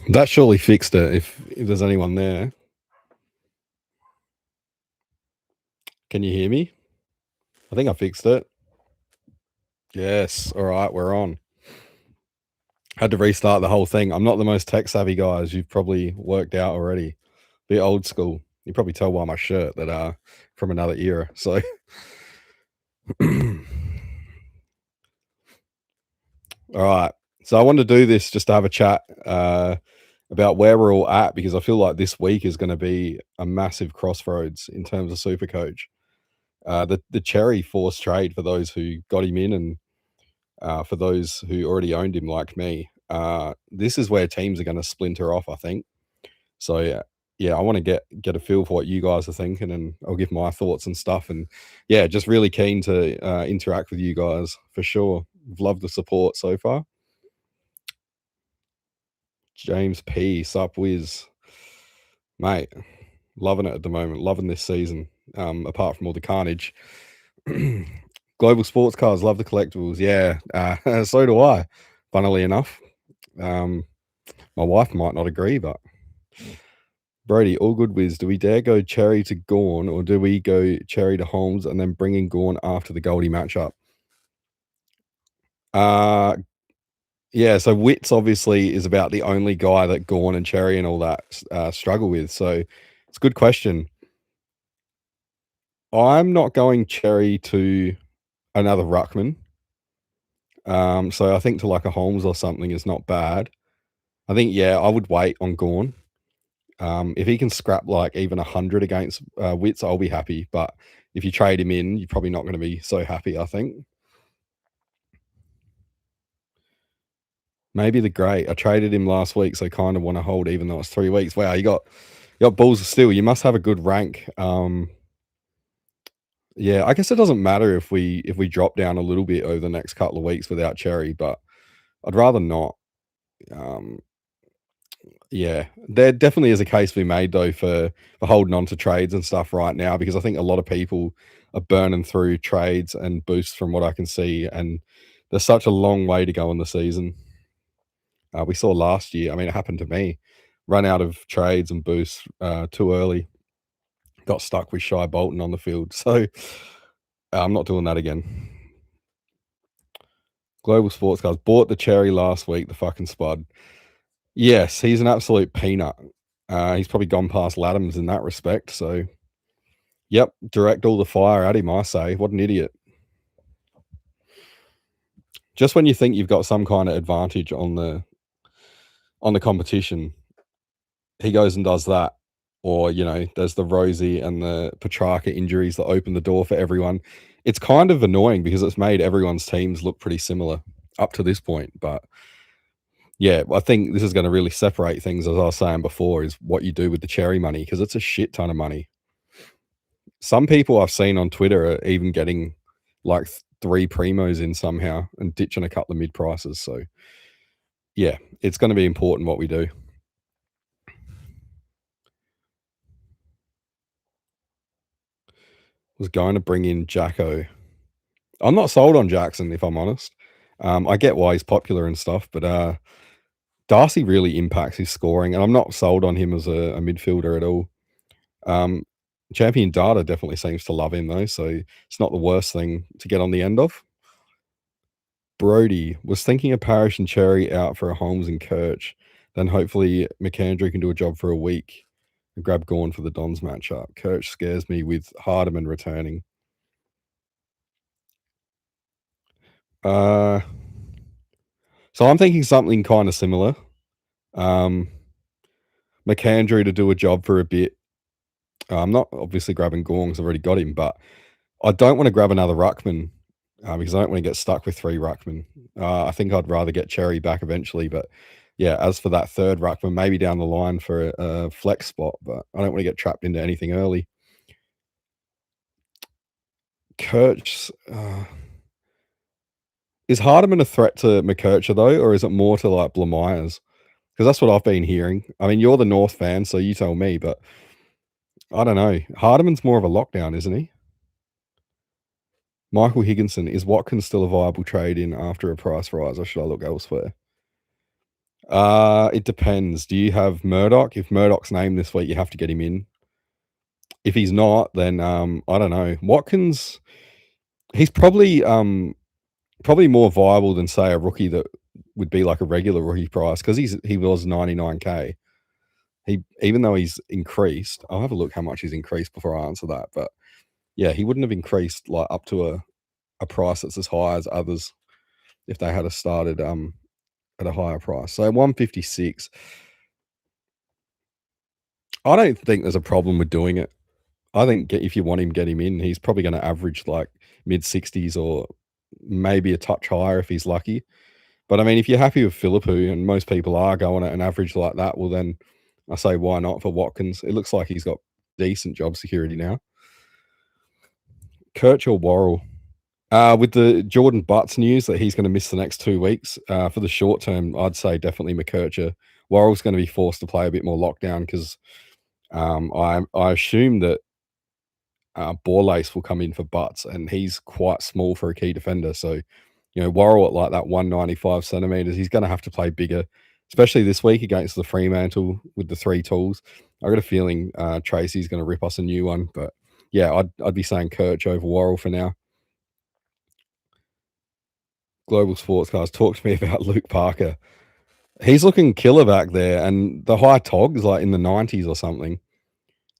That surely fixed it if there's anyone there. Can you hear me? I think I fixed it. Yes. All right, we're on. Had to restart the whole thing. I'm not the most tech savvy guy, as you've probably worked out already. Bit old school. You probably tell by my shirt that from another era. So all right. So I wanted to do this just to have a chat about where we're all at, because I feel like this week is going to be a massive crossroads in terms of Supercoach. The Cherry forced trade for those who got him in, and for those who already owned him like me, this is where teams are going to splinter off, I think. So yeah, I want to get a feel for what you guys are thinking, and I'll give my thoughts and stuff. And yeah, just really keen to interact with you guys for sure. Love the support so far. James P, sup whiz, mate. Loving it at the moment. Loving this season. Apart from all the carnage. Global sports cars, love the collectibles. Yeah, so do I. Funnily enough, my wife might not agree, but Brody, all good whiz. Do we dare go Cherry to Gorn, or do we go Cherry to Holmes and then bring in Gorn after the Goldie matchup? Yeah, so Wits obviously is about the only guy that Gorn and Cherry and all that struggle with. So it's a good question. I'm not going Cherry to another Ruckman. So I think to like a Holmes or something is not bad. I think, yeah, I would wait on Gorn. If he can scrap like even 100 against Wits, I'll be happy. But if you trade him in, you're probably not going to be so happy, I think. Maybe the great. I traded him last week, so kind of want to hold even though it's 3 weeks. Wow, you got balls of steel. You must have a good rank. Yeah, I guess it doesn't matter if we drop down a little bit over the next couple of weeks without Cherry, but I'd rather not. Um, yeah, there definitely is a case to be made though for holding on to trades and stuff right now, because I think a lot of people are burning through trades and boosts from what I can see, and there's such a long way to go in the season. We saw last year. I mean, it happened to me. Run out of trades and boosts too early. Got stuck with Shy Bolton on the field. So I'm not doing that again. Global Sports Cars bought the Cherry last week, the fucking spud. Yes, he's an absolute peanut. He's probably gone past Laddams in that respect. So, yep, direct all the fire at him, I say. What an idiot. Just when you think you've got some kind of advantage on the competition, he goes and does that. Or, there's the Rosie and the Petrarca injuries that open the door for everyone. It's kind of annoying because it's made everyone's teams look pretty similar up to this point. But yeah, I think this is going to really separate things, as I was saying before, is what you do with the Cherry money, because it's a shit ton of money. Some people I've seen on Twitter are even getting like 3 primos in somehow and ditching a couple of mid prices. So yeah, it's going to be important what we do. Was going to bring in Jacko. I'm not sold on Jackson, if I'm honest. I get why he's popular and stuff, but Darcy really impacts his scoring, and I'm not sold on him as a midfielder at all. Champion Data definitely seems to love him though, so it's not the worst thing to get on the end of. Brody was thinking of Parrish and Cherry out for a Holmes and Kirch. Then hopefully McAndrew can do a job for a week and grab Gorn for the Dons matchup. Kirch scares me with Hardeman returning. So I'm thinking something kind of similar. McAndrew to do a job for a bit. I'm not obviously grabbing Gorn because I've already got him, but I don't want to grab another Ruckman because I don't want to get stuck with 3 Ruckman. I think I'd rather get Cherry back eventually, but yeah, as for that third Ruckman, maybe down the line for a flex spot, but I don't want to get trapped into anything early. Kirch, is Hardeman a threat to McKercher though, or is it more to like Blamires? Because that's what I've been hearing. I mean, you're the North fan, so you tell me, but I don't know. Hardeman's more of a lockdown, isn't he? Michael Higginson, is Watkins still a viable trade in after a price rise, or should I look elsewhere? It depends. Do you have Murdoch? If Murdoch's named this week, you have to get him in. If he's not, then I don't know. Watkins, he's probably more viable than say a rookie that would be like a regular rookie price because he was 99K. He, even though he's increased, I'll have a look how much he's increased before I answer that. But yeah, he wouldn't have increased like up to a price that's as high as others if they had started at a higher price. So 156. I don't think there's a problem with doing it. I think if you want him, get him in. He's probably going to average like mid 60s or maybe a touch higher if he's lucky. But I mean, if you're happy with Philippou, and most people are going at an average like that, well, then I say why not for Watkins? It looks like he's got decent job security now. Kirch or Worrell? With the Jordan Butts news that he's going to miss the next 2 weeks, for the short term, I'd say definitely McKercher. Worrell's going to be forced to play a bit more lockdown because I assume that Borlace will come in for Butts, and he's quite small for a key defender. So, Worrell at like that 195 centimeters, he's going to have to play bigger, especially this week against the Fremantle with the 3 tools. I got a feeling Tracy's going to rip us a new one, but yeah, I'd be saying Kirch over Worrell for now. Global Sportscast, talk to me about Luke Parker. He's looking killer back there, and the high tog is like in the 90s or something.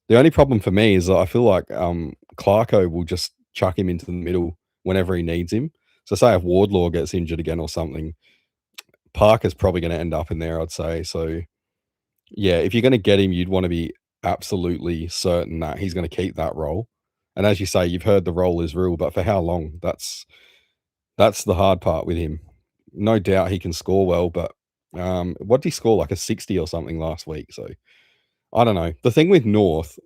The only problem for me is that I feel like Clarko will just chuck him into the middle whenever he needs him. So say if Wardlaw gets injured again or something, Parker's probably going to end up in there, I'd say. So yeah, if you're going to get him, you'd want to be absolutely certain that he's going to keep that role. And as you say, you've heard the role is real, but for how long? That's the hard part with him. No doubt he can score well, but what did he score, like a 60 or something last week? So I don't know. The thing with North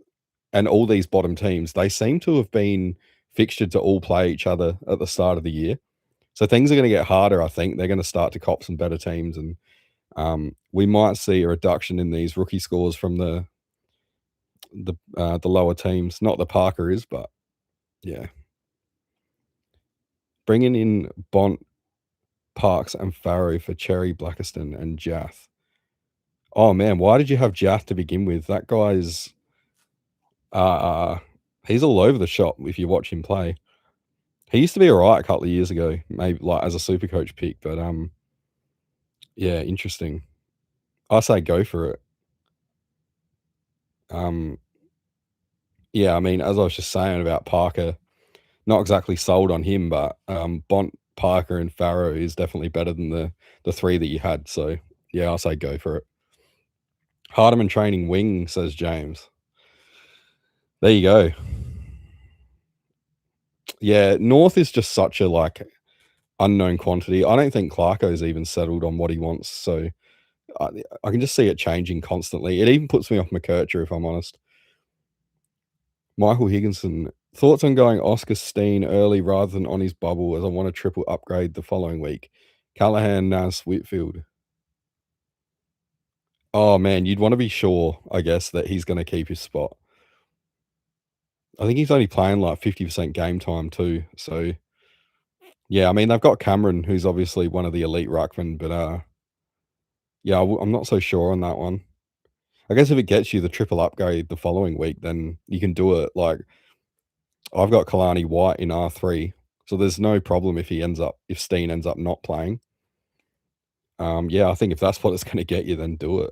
and all these bottom teams, they seem to have been fixtured to all play each other at the start of the year. So things are going to get harder, I think. They're going to start to cop some better teams, and we might see a reduction in these rookie scores from the lower teams. Not the Parker is, but yeah. Bringing in Bont, Parks, and Farrow for Cherry, Blackiston, and Jath. Oh man, why did you have Jath to begin with? That guy's he's all over the shop if you watch him play. He used to be alright a couple of years ago, maybe like as a Supercoach pick, but yeah, interesting. I say go for it. Yeah, I mean, as I was just saying about Parker, not exactly sold on him, but Bont, Parker, and Farrow is definitely better than the 3 that you had. So yeah, I'll say go for it. Hardeman training wing, says James. There you go. Yeah, North is just such a like unknown quantity. I don't think Clarko's even settled on what he wants. So I can just see it changing constantly. It even puts me off McKercher, if I'm honest. Michael Higginson, thoughts on going Oscar Steen early rather than on his bubble, as I want a triple upgrade the following week. Callahan, Nas, Whitfield. Oh man, you'd want to be sure, I guess, that he's going to keep his spot. I think he's only playing like 50% game time too. So yeah, I mean, they've got Cameron, who's obviously one of the elite ruckmen, but yeah, I'm not so sure on that one. I guess if it gets you the triple upgrade the following week, then you can do it. Like, I've got Kalani White in R3, so there's no problem if Steen ends up not playing. Yeah, I think if that's what it's going to get you, then do it.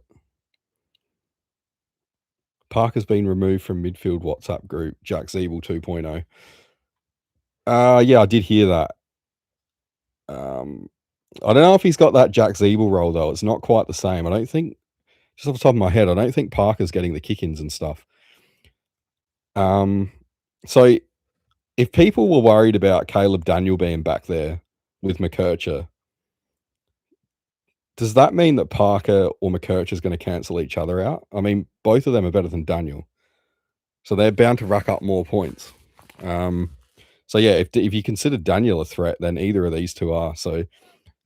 Parker's been removed from midfield WhatsApp group, Jack Zeeble 2.0. Yeah, I did hear that. I don't know if he's got that Jack Zeeble role, though. It's not quite the same. I don't think, just off the top of my head, I don't think Parker's getting the kick-ins and stuff. So if people were worried about Caleb Daniel being back there with McKercher, does that mean that Parker or McKercher is going to cancel each other out? I mean, both of them are better than Daniel, so they're bound to rack up more points. So So yeah, if you consider Daniel a threat, then either of these two are. So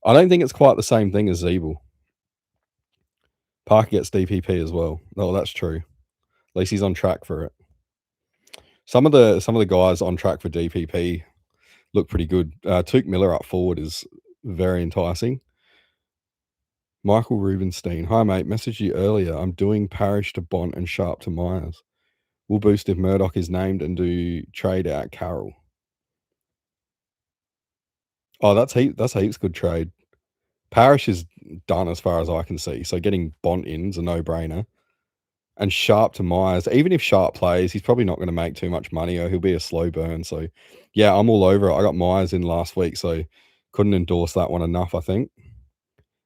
I don't think it's quite the same thing as Zeeble. Parker gets DPP as well. No, that's true. At least he's on track for it. Some of the guys on track for DPP look pretty good. Tuke Miller up forward is very enticing. Michael Rubenstein. Hi, mate. Messaged you earlier. I'm doing Parrish to Bont and Sharp to Myers. We'll boost if Murdoch is named and do trade out Carroll. Oh, that's heaps good trade. Parrish is done as far as I can see. So getting Bont in's a no-brainer. And Sharp to Myers. Even if Sharp plays, he's probably not going to make too much money or he'll be a slow burn. So yeah, I'm all over it. I got Myers in last week, so couldn't endorse that one enough, I think.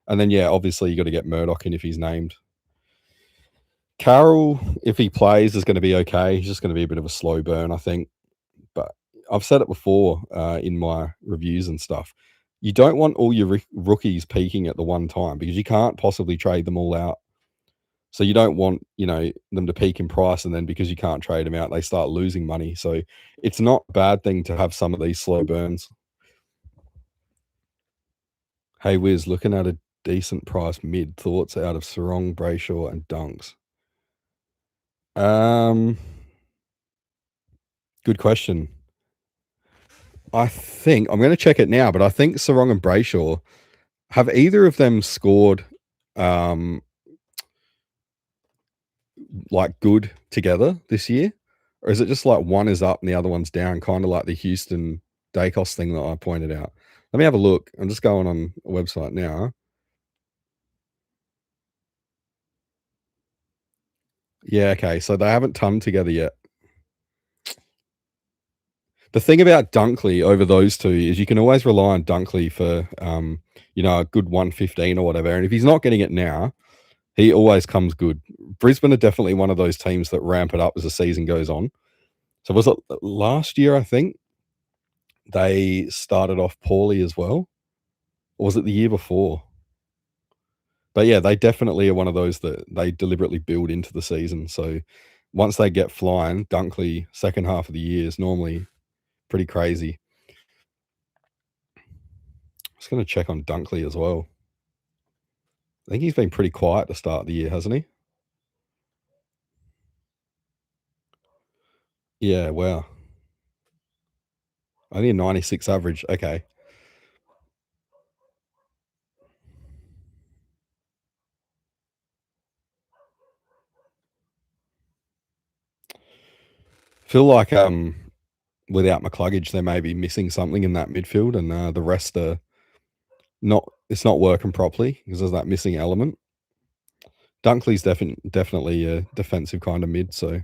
And then yeah, obviously you got to get Murdoch in if he's named. Carroll, if he plays, is going to be okay. He's just going to be a bit of a slow burn, I think. But I've said it before in my reviews and stuff. You don't want all your rookies peaking at the one time because you can't possibly trade them all out. So you don't want, them to peak in price and then because you can't trade them out, they start losing money. So it's not a bad thing to have some of these slow burns. Hey Wiz, looking at a decent price mid, thoughts out of Sarong, Brayshaw, and Dunks. Good question. I think I'm going to check it now, but I think Sarong and Brayshaw, have either of them scored like good together this year? Or is it just like one is up and the other one's down, kind of like the Houston Dacos thing that I pointed out? Let me have a look. I'm just going on a website now. Yeah, okay. So they haven't toned together yet. The thing about Dunkley over those two is you can always rely on Dunkley for a good 115 or whatever. And if he's not getting it now, he always comes good. Brisbane are definitely one of those teams that ramp it up as the season goes on. So was it last year, I think? They started off poorly as well? Or was it the year before? But yeah, they definitely are one of those that they deliberately build into the season. So once they get flying, Dunkley, second half of the year is normally pretty crazy. Just going to check on Dunkley as well. I think he's been pretty quiet to start the year, hasn't he? Yeah, wow. Only a 96 average. Okay. Feel like without McCluggage, they may be missing something in that midfield, and the rest are not. It's not working properly because there's that missing element. Dunkley's definitely a defensive kind of mid. So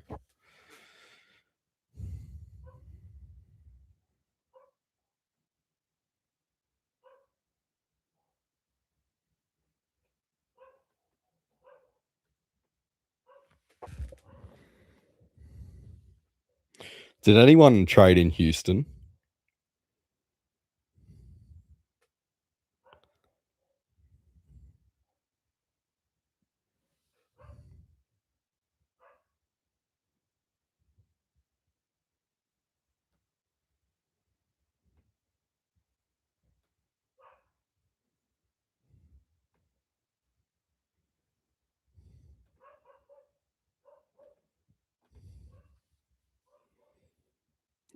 did anyone trade in Houston?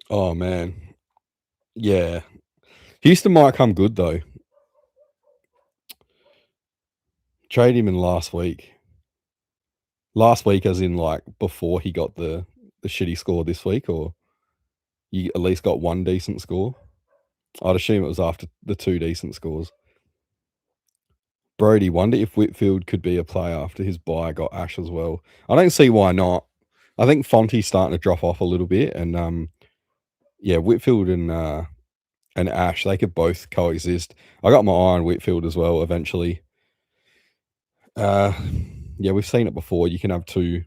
Oh man, yeah. Houston might come good though. Trade him in last week. Last week, as in like before he got the shitty score this week, or you at least got one decent score. I'd assume it was after the two decent scores. Brody, wonder if Whitfield could be a play after his bye got Ash as well. I don't see why not. I think Fonte's starting to drop off a little bit, and yeah, Whitfield and Ash, they could both coexist. I got my eye on Whitfield as well. Eventually, yeah, we've seen it before. You can have two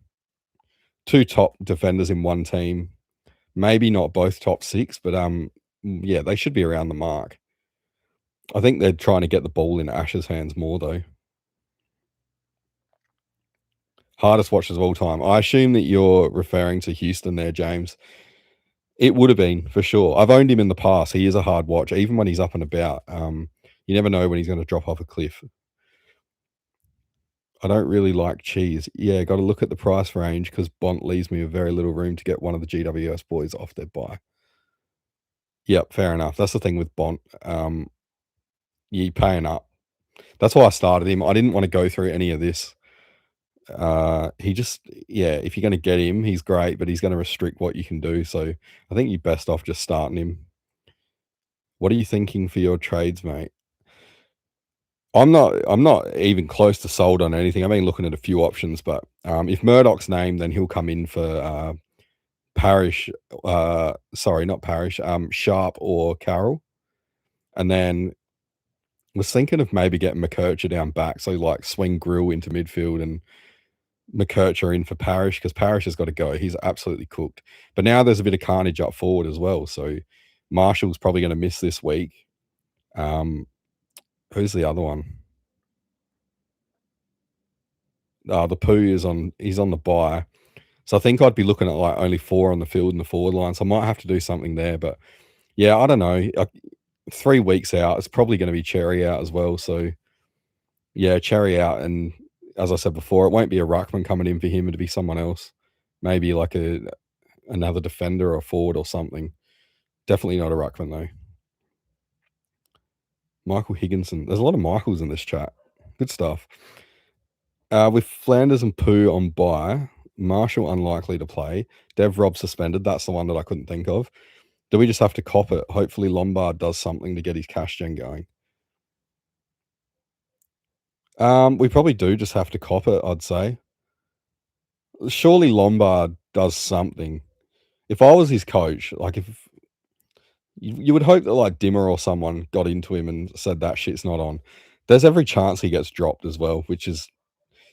top defenders in one team. Maybe not both top six, but yeah, they should be around the mark. I think they're trying to get the ball in Ash's hands more though. Hardest watches of all time. I assume that you're referring to Houston there, James. It would have been for sure. I've owned him in the past. He is a hard watch, even when he's up and about. You never know when he's going to drop off a cliff. I don't really like cheese. Yeah, got to look at the price range because Bont leaves me with very little room to get one of the GWS boys off their buy. Yep, fair enough. That's the thing with Bont. You paying up. That's why I started him. I didn't want to go through any of this. He just, yeah, if you're going to get him, he's great, but he's going to restrict what you can do. So I think you're best off just starting him. What are you thinking for your trades, mate? I'm not even close to sold on anything. I've been looking at a few options, but if Murdoch's named, then he'll come in for Parish. Sorry, not Parish. Sharp or Carroll, and then was thinking of maybe getting McKercher down back, so like swing Grill into midfield and McKercher in for Parish because Parish has got to go. He's absolutely cooked. But now there's a bit of carnage up forward as well. So Marshall's probably going to miss this week. Who's the other one? The Pooh is on. He's on the bye. So I think I'd be looking at like only 4 on the field in the forward line. So I might have to do something there. But yeah, I don't know. 3 weeks out, it's probably going to be Cherry out as well. So yeah, Cherry out, and as I said before, it won't be a ruckman coming in for him. It'll be someone else, maybe like another defender or forward or something. Definitely not a ruckman though. Michael Higginson. There's a lot of Michaels in this chat. Good stuff. With Flanders and Pooh on bye, Marshall unlikely to play. Dev Rob suspended. That's the one that I couldn't think of. Do we just have to cop it? Hopefully Lombard does something to get his cash gen going. We probably do just have to cop it, I'd say. Surely Lombard does something. If I was his coach, like if you would hope that like Dimmer or someone got into him and said that shit's not on. There's every chance he gets dropped as well, which is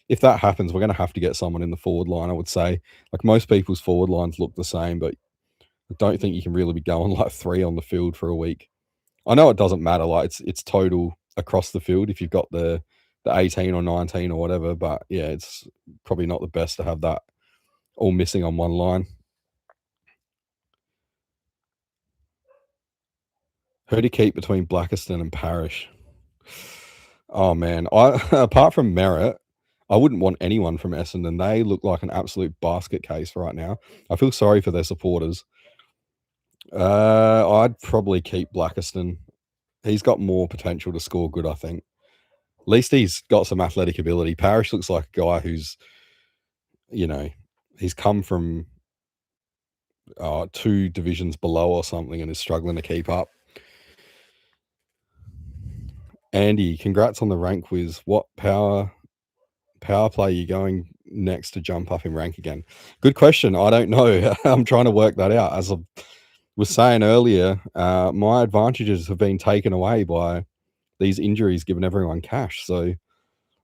if that happens, we're going to have to get someone in the forward line, I would say. Like most people's forward lines look the same, but I don't think you can really be going like 3 on the field for a week. I know it doesn't matter, like it's total across the field if you've got the 18 or 19 or whatever, but yeah, it's probably not the best to have that all missing on one line. Who to keep between Blackiston and Parish? Oh man, I apart from Merritt, I wouldn't want anyone from Essendon. They look like an absolute basket case right now. I feel sorry for their supporters. I'd probably keep Blackiston. He's got more potential to score good, I think. At least he's got some athletic ability. Parish looks like a guy who's, he's come from 2 divisions below or something and is struggling to keep up. Andy, congrats on the rank quiz. What power play are you going next to jump up in rank again? Good question. I don't know. I'm trying to work that out. As I was saying earlier, my advantages have been taken away by these injuries, giving everyone cash. So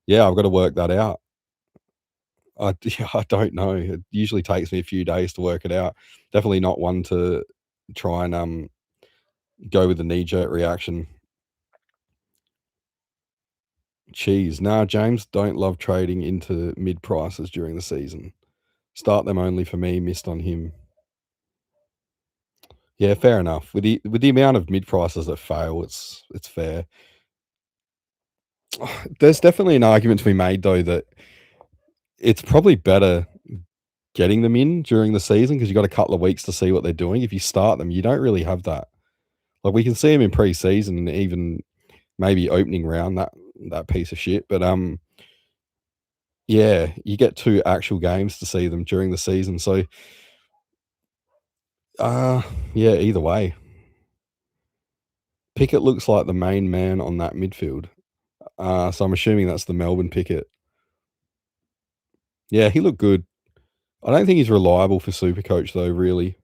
yeah, I've got to work that out. I don't know. It usually takes me a few days to work it out. Definitely not one to try and go with the knee-jerk reaction. Cheese. Nah, James don't love trading into mid prices during the season. Start them only for me, missed on him. Yeah, fair enough. With the amount of mid prices that fail, it's fair. There's definitely an argument to be made though that it's probably better getting them in during the season because you've got a couple of weeks to see what they're doing. If you start them, you don't really have that. Like we can see them in pre-season and even maybe opening round, that piece of shit. But yeah, you get 2 actual games to see them during the season. So yeah, either way. Pickett looks like the main man on that midfield. So I'm assuming that's the Melbourne Pickett. Yeah, he looked good. I don't think he's reliable for Supercoach though, really.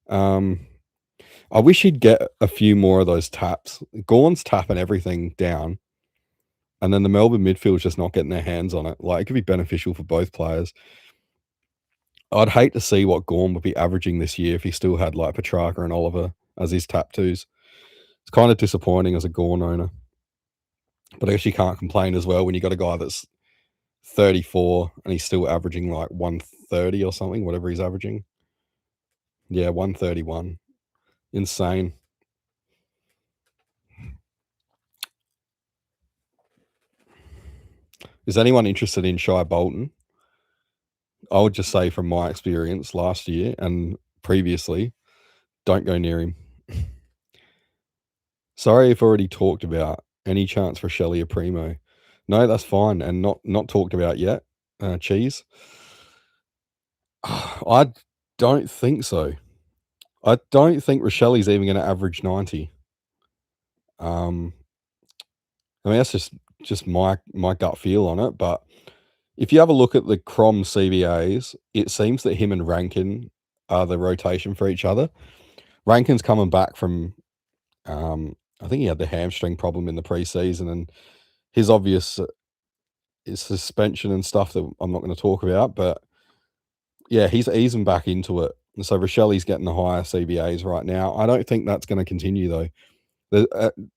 I wish he'd get a few more of those taps. Gawn's tapping everything down, and then the Melbourne midfield's just not getting their hands on it. Like, it could be beneficial for both players. I'd hate to see what Gawn would be averaging this year if he still had, like, Petrarca and Oliver as his tap twos. It's kind of disappointing as a Gawn owner. But I guess you can't complain as well when you got a guy that's 34 and he's still averaging, like, 130 or something, whatever he's averaging. Yeah, 131. Insane. Is anyone interested in Shy Bolton? I would just say from my experience last year and previously, don't go near him. Sorry if already talked about. Any chance for Shelley or Primo? No, that's fine, and not talked about yet. Cheese. I don't think so. I don't think Rochelle's even going to average 90. Um, I mean that's just my gut feel on it. But if you have a look at the Crom CBAs, it seems that him and Rankin are the rotation for each other. Rankin's coming back from, I think he had the hamstring problem in the preseason, and his obvious suspension and stuff that I'm not going to talk about. But yeah, he's easing back into it. And so Rochelle's getting the higher CBAs right now. I don't think that's going to continue though.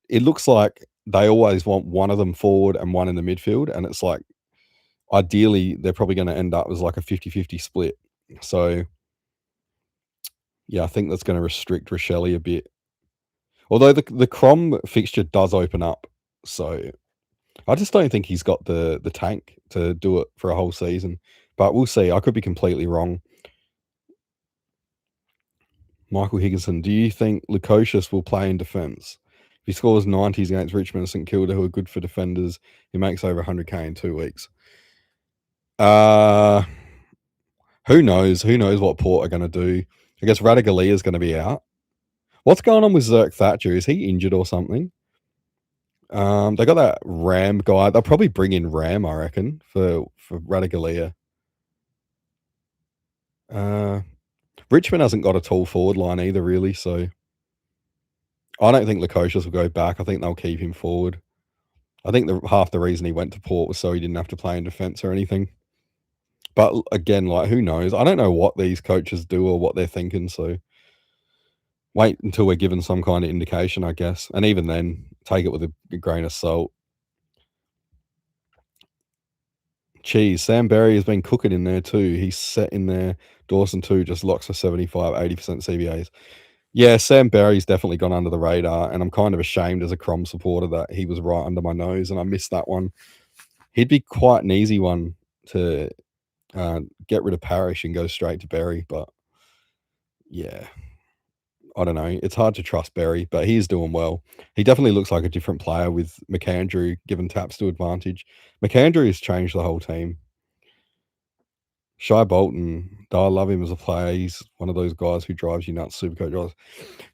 It looks like they always want one of them forward and one in the midfield, and it's like ideally they're probably going to end up as like a 50-50 split. So yeah, I think that's going to restrict Rochelle a bit. Although the Crom fixture does open up, so I just don't think he's got the tank to do it for a whole season. But we'll see. I could be completely wrong. Michael Higginson, do you think Lukosius will play in defence? If he scores 90s against Richmond and St Kilda, who are good for defenders, he makes over 100k in 2 weeks. Who knows? Who knows what Port are going to do? I guess Radigalia is going to be out. What's going on with Zerk Thatcher? Is he injured or something? They got that Ram guy. They'll probably bring in Ram, I reckon, for Radigalia. Richmond hasn't got a tall forward line either, really. So I don't think Lukosius will go back. I think they'll keep him forward. I think half the reason he went to Port was so he didn't have to play in defence or anything. But again, like who knows? I don't know what these coaches do or what they're thinking. So wait until we're given some kind of indication, I guess. And even then, take it with a grain of salt. Cheese. Sam Berry has been cooking in there too. He's set in there. Dawson too just locks for 75, 80% CBAs. Yeah, Sam Berry's definitely gone under the radar, and I'm kind of ashamed as a Crom supporter that he was right under my nose and I missed that one. He'd be quite an easy one to get rid of Parrish and go straight to Berry, but yeah, I don't know. It's hard to trust Berry, but he's doing well. He definitely looks like a different player with McAndrew given taps to advantage. McAndrew has changed the whole team. Shy Bolton, though I love him as a player, he's one of those guys who drives you nuts, Supercoach drives.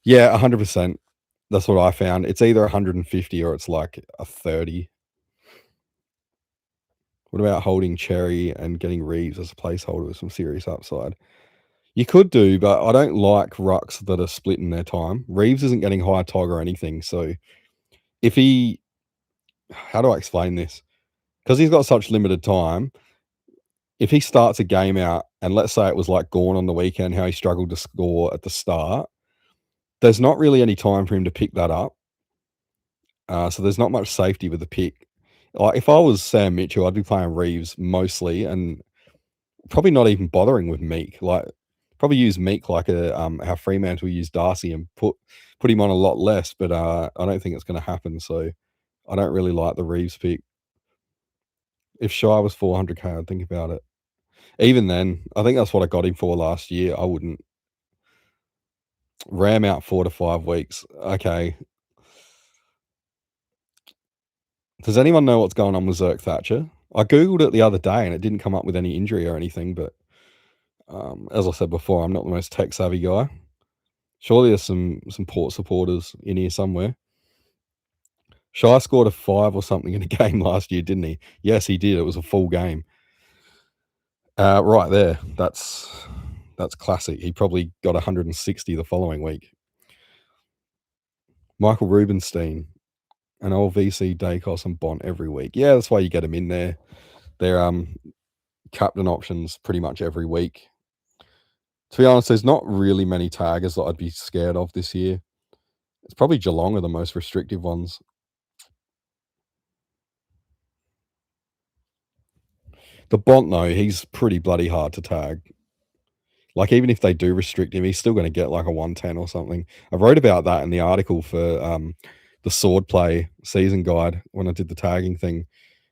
Yeah, 100%. That's what I found. It's either 150 or it's like a 30. What about holding Cherry and getting Reeves as a placeholder with some serious upside? You could do, but I don't like rucks that are splitting their time. Reeves isn't getting high tog or anything. So if he, how do I explain this? Because he's got such limited time, if he starts a game out, and let's say it was like Gorn on the weekend, how he struggled to score at the start, there's not really any time for him to pick that up. So there's not much safety with the pick. Like if I was Sam Mitchell, I'd be playing Reeves mostly, and probably not even bothering with Meek. Like probably use Meek like a how Fremantle use Darcy and put him on a lot less. But I don't think it's going to happen. So I don't really like the Reeves pick. If Shy was 400k, I'd think about it. Even then, I think that's what I got him for last year. I wouldn't ram out 4 to 5 weeks. Okay. Does anyone know what's going on with Zerk Thatcher? I googled it the other day and it didn't come up with any injury or anything. But as I said before, I'm not the most tech savvy guy. Surely there's some Port supporters in here somewhere. Shy scored a 5 or something in a game last year, didn't he? Yes, he did. It was a full game. Right there. That's classic. He probably got 160 the following week. Michael Rubenstein, an old VC Dacos and Bont every week. Yeah, that's why you get them in there. They're captain options pretty much every week. To be honest, there's not really many taggers that I'd be scared of this year. It's probably Geelong are the most restrictive ones. The Bont, though, he's pretty bloody hard to tag. Like, even if they do restrict him, he's still gonna get, like, a 110 or something. I wrote about that in the article for, the sword play season guide when I did the tagging thing.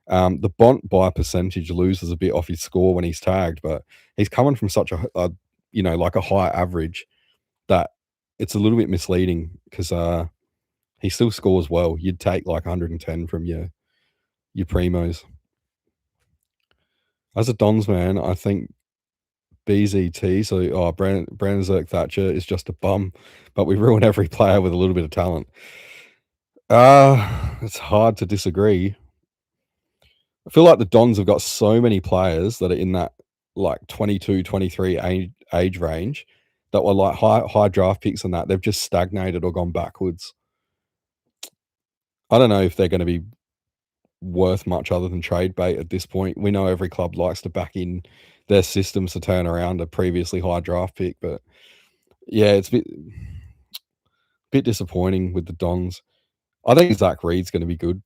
The Bont by percentage loses a bit off his score when he's tagged, but he's coming from such like a high average that it's a little bit misleading because he still scores well. You'd take like 110 from your primos. As a Dons man, I think BZT, so Brandon Zerk Thatcher is just a bum, but we ruin every player with a little bit of talent. It's hard to disagree. I feel like the Dons have got so many players that are in that like 22, 23 age range that were like high draft picks and that they've just stagnated or gone backwards. I don't know if they're going to be worth much other than trade bait at this point. We know every club likes to back in their systems to turn around a previously high draft pick, but yeah, it's a bit disappointing with the Dons. I think Zach Reed's going to be good.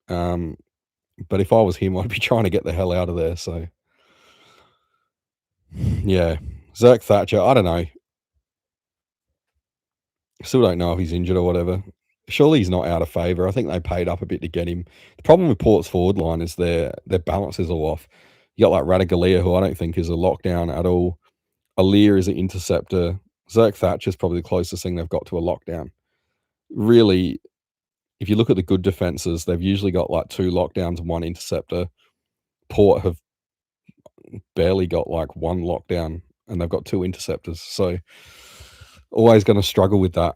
But if I was him, I'd be trying to get the hell out of there. So yeah, Zerk Thatcher, I don't know. Still don't know if he's injured or whatever. Surely he's not out of favour. I think they paid up a bit to get him. The problem with Port's forward line is their balance is all off. You got like Radaglia, who I don't think is a lockdown at all. Alir is an interceptor. Zerk Thatcher is probably the closest thing they've got to a lockdown. Really, if you look at the good defences, they've usually got like 2 lockdowns and 1 interceptor. Port have barely got like 1 lockdown and they've got 2 interceptors. So always going to struggle with that.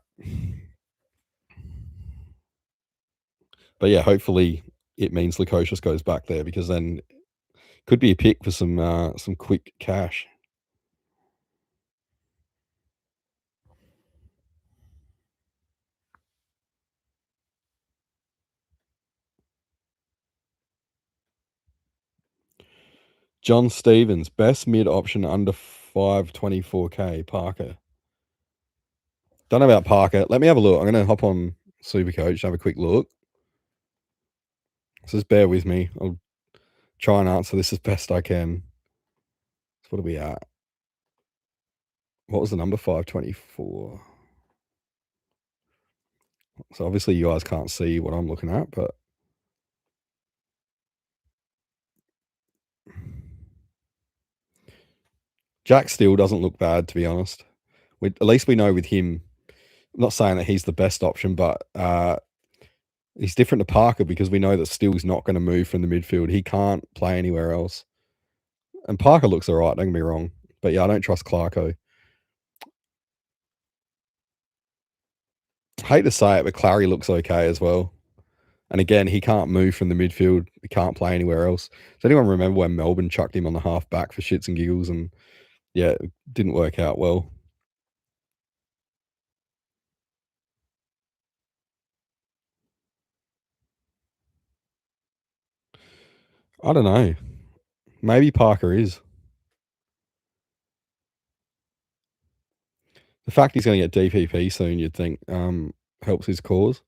But yeah, hopefully it means Lukosius goes back there because then could be a pick for some quick cash. John Stevens, best mid option under 524k, Parker. Don't know about Parker. Let me have a look. I'm going to hop on Supercoach and have a quick look. So just bear with me. I'll try and answer this as best I can. So what are we at? What was the number? 524. So obviously you guys can't see what I'm looking at, but Jack still doesn't look bad, to be honest. At least we know with him, I'm not saying that he's the best option, but he's different to Parker because we know that Steele's not going to move from the midfield. He can't play anywhere else. And Parker looks all right, don't get me wrong. But yeah, I don't trust Clarko. Hate to say it, but Clary looks okay as well. And again, he can't move from the midfield. He can't play anywhere else. Does anyone remember when Melbourne chucked him on the half back for shits and giggles? And yeah, it didn't work out well. I don't know. Maybe Parker is. The fact he's going to get DPP soon, you'd think, helps his cause.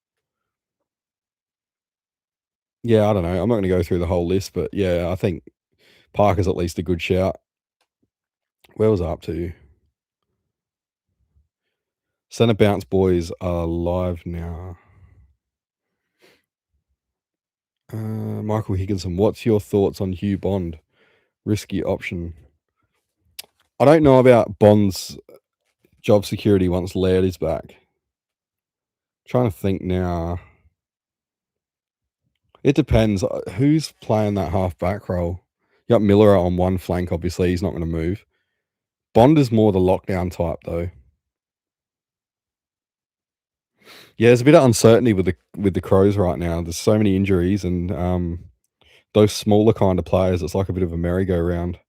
Yeah, I don't know. I'm not going to go through the whole list, but yeah, I think Parker's at least a good shout. Where was I up to? Centre bounce boys are live now. Michael Higginson, what's your thoughts on Hugh Bond? Risky option. I don't know about Bond's job security once Laird is back. Trying to think now. It depends. Who's playing that half back role? You got Miller on one flank, obviously. He's not going to move. Bond is more the lockdown type, though. Yeah, there's a bit of uncertainty with the Crows right now. There's so many injuries, and those smaller kind of players, it's like a bit of a merry-go-round.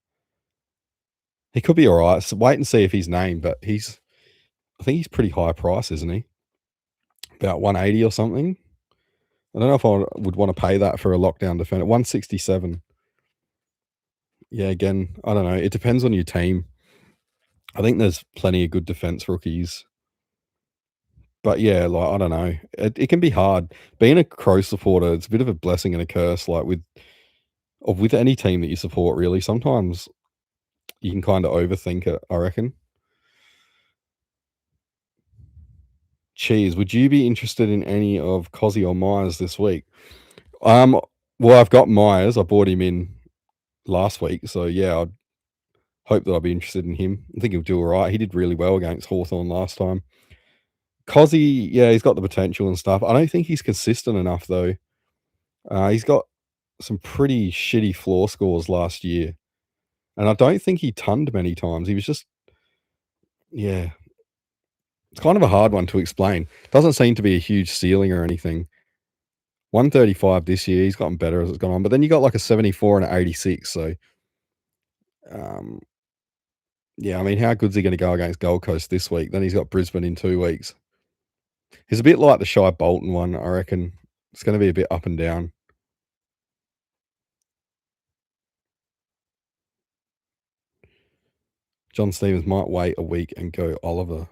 He could be all right. So wait and see if he's named, but I think he's pretty high price, isn't he? About 180 or something. I don't know if I would want to pay that for a lockdown defender. 167. Yeah, again, I don't know. It depends on your team. I think there's plenty of good defense rookies. But yeah, like I don't know. It can be hard. Being a Crow supporter, it's a bit of a blessing and a curse, like with any team that you support, really. Sometimes You can kinda overthink it, I reckon. Cheese, would you be interested in any of Cozzy or Myers this week? Um, well, I've got Myers. I bought him in last week, so yeah, I'd hope that I'll be interested in him. I think he'll do alright. He did really well against Hawthorn last time. Cozzy, yeah, he's got the potential and stuff. I don't think he's consistent enough though. He's got some pretty shitty floor scores last year, and I don't think he tonned many times. He was just, yeah, it's kind of a hard one to explain. Doesn't seem to be a huge ceiling or anything. 135 this year. He's gotten better as it's gone on, but then you got like a 74 and an 86. So, um, yeah, I mean, how good's he going to go against Gold Coast this week? Then he's got Brisbane in 2 weeks. He's a bit like the Shy Bolton one, I reckon. It's going to be a bit up and down. John Stevens might wait a week and go Oliver.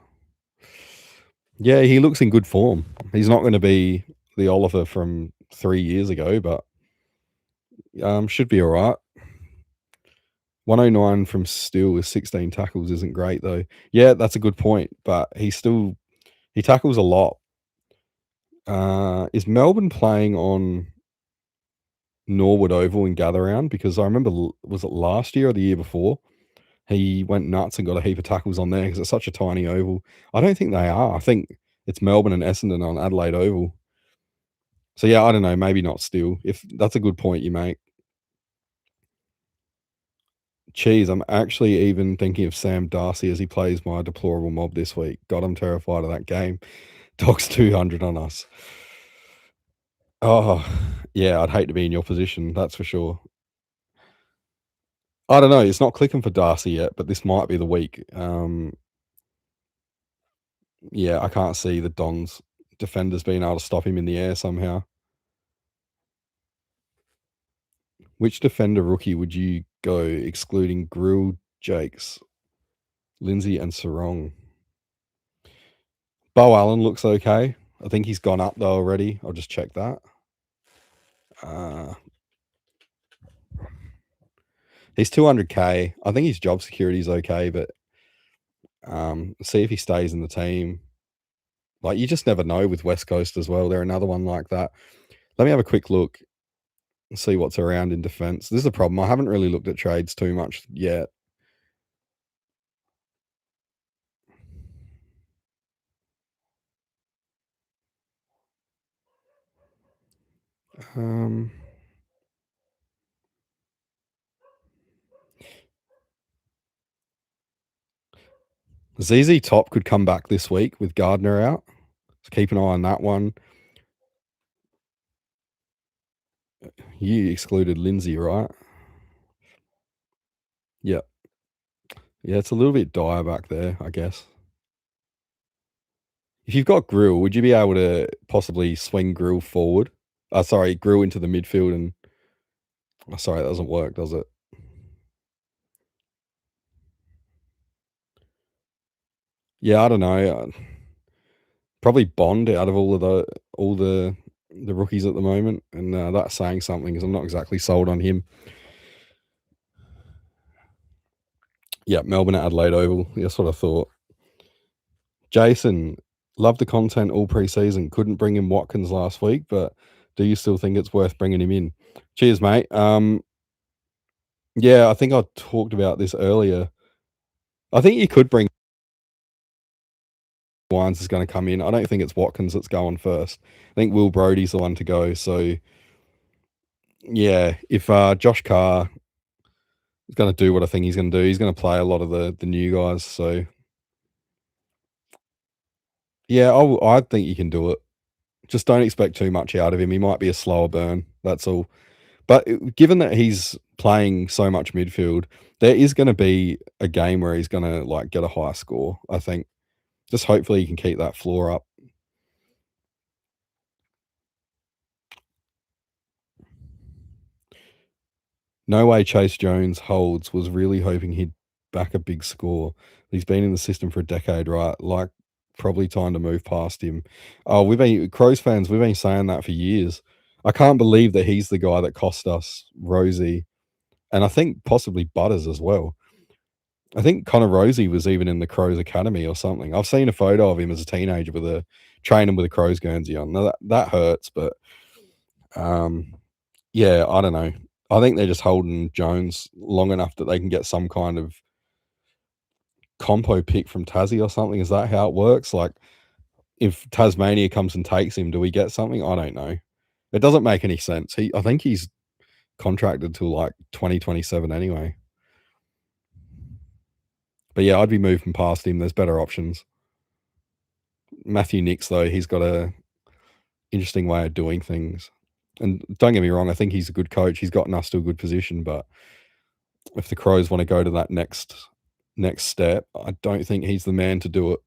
Yeah, he looks in good form. He's not going to be the Oliver from 3 years ago, but should be all right. 109 from Steele with 16 tackles isn't great though. Yeah, that's a good point, but he tackles a lot. Is Melbourne playing on Norwood Oval in Gather Round? Because I remember, was it last year or the year before? He went nuts and got a heap of tackles on there because it's such a tiny oval. I don't think they are. I think it's Melbourne and Essendon on Adelaide Oval. So yeah, I don't know. Maybe not still. If that's a good point you make. Cheese, I'm actually even thinking of Sam Darcy as he plays my deplorable mob this week. God, I'm terrified of that game. Dogs 200 on us. Oh, yeah, I'd hate to be in your position. That's for sure. I don't know. It's not clicking for Darcy yet, but this might be the week. Yeah, I can't see the Dons defenders being able to stop him in the air somehow. Which defender rookie would you go excluding Grill, Jakes, Lindsay, and Sarong? Bo Allen looks okay. I think he's gone up though already. I'll just check that. He's 200K. I think his job security is okay, but see if he stays in the team. Like, you just never know with West Coast as well. They're another one like that. Let me have a quick look and see what's around in defense. This is a problem. I haven't really looked at trades too much yet. ZZ Top could come back this week with Gardner out. So keep an eye on that one. You excluded Lindsay, right? Yeah. Yeah, it's a little bit dire back there, I guess. If you've got Grill, would you be able to possibly swing Grill forward? Sorry, Grill into the midfield and sorry, that doesn't work, does it? Yeah, I don't know. Probably Bond out of all the rookies at the moment, and that's saying something because I'm not exactly sold on him. Yeah, Melbourne at Adelaide Oval. That's what I thought. Jason, loved the content all preseason. Couldn't bring in Watkins last week, but do you still think it's worth bringing him in? Cheers, mate. Yeah, I think I talked about this earlier. I think you could bring Wines is going to come in. I don't think it's Watkins that's going first. I think Will Brodie's the one to go. So yeah, if Josh Carr is going to do what I think he's going to do, he's going to play a lot of the new guys. So yeah, I think you can do it. Just don't expect too much out of him. He might be a slower burn. That's all. But given that he's playing so much midfield, there is going to be a game where he's going to like get a high score. I think. Just hopefully he can keep that floor up. No way Chase Jones holds. Was really hoping he'd back a big score. He's been in the system for a decade, right? Like, probably time to move past him. Oh, Crows fans, we've been saying that for years. I can't believe that he's the guy that cost us Rosie, and I think possibly Butters as well. I think Connor Rosie was even in the Crows Academy or something. I've seen a photo of him as a teenager with a training with a Crows Guernsey on. Now that hurts, but um, yeah, I don't know. I think they're just holding Jones long enough that they can get some kind of compo pick from Tassie or something. Is that how it works? Like, if Tasmania comes and takes him, do we get something? I don't know. It doesn't make any sense. I think he's contracted till like 2027 anyway. But yeah, I'd be moving past him. There's better options. Matthew Nix, though, he's got a interesting way of doing things. And don't get me wrong, I think he's a good coach. He's gotten us to a good position, but if the Crows want to go to that next step, I don't think he's the man to do it.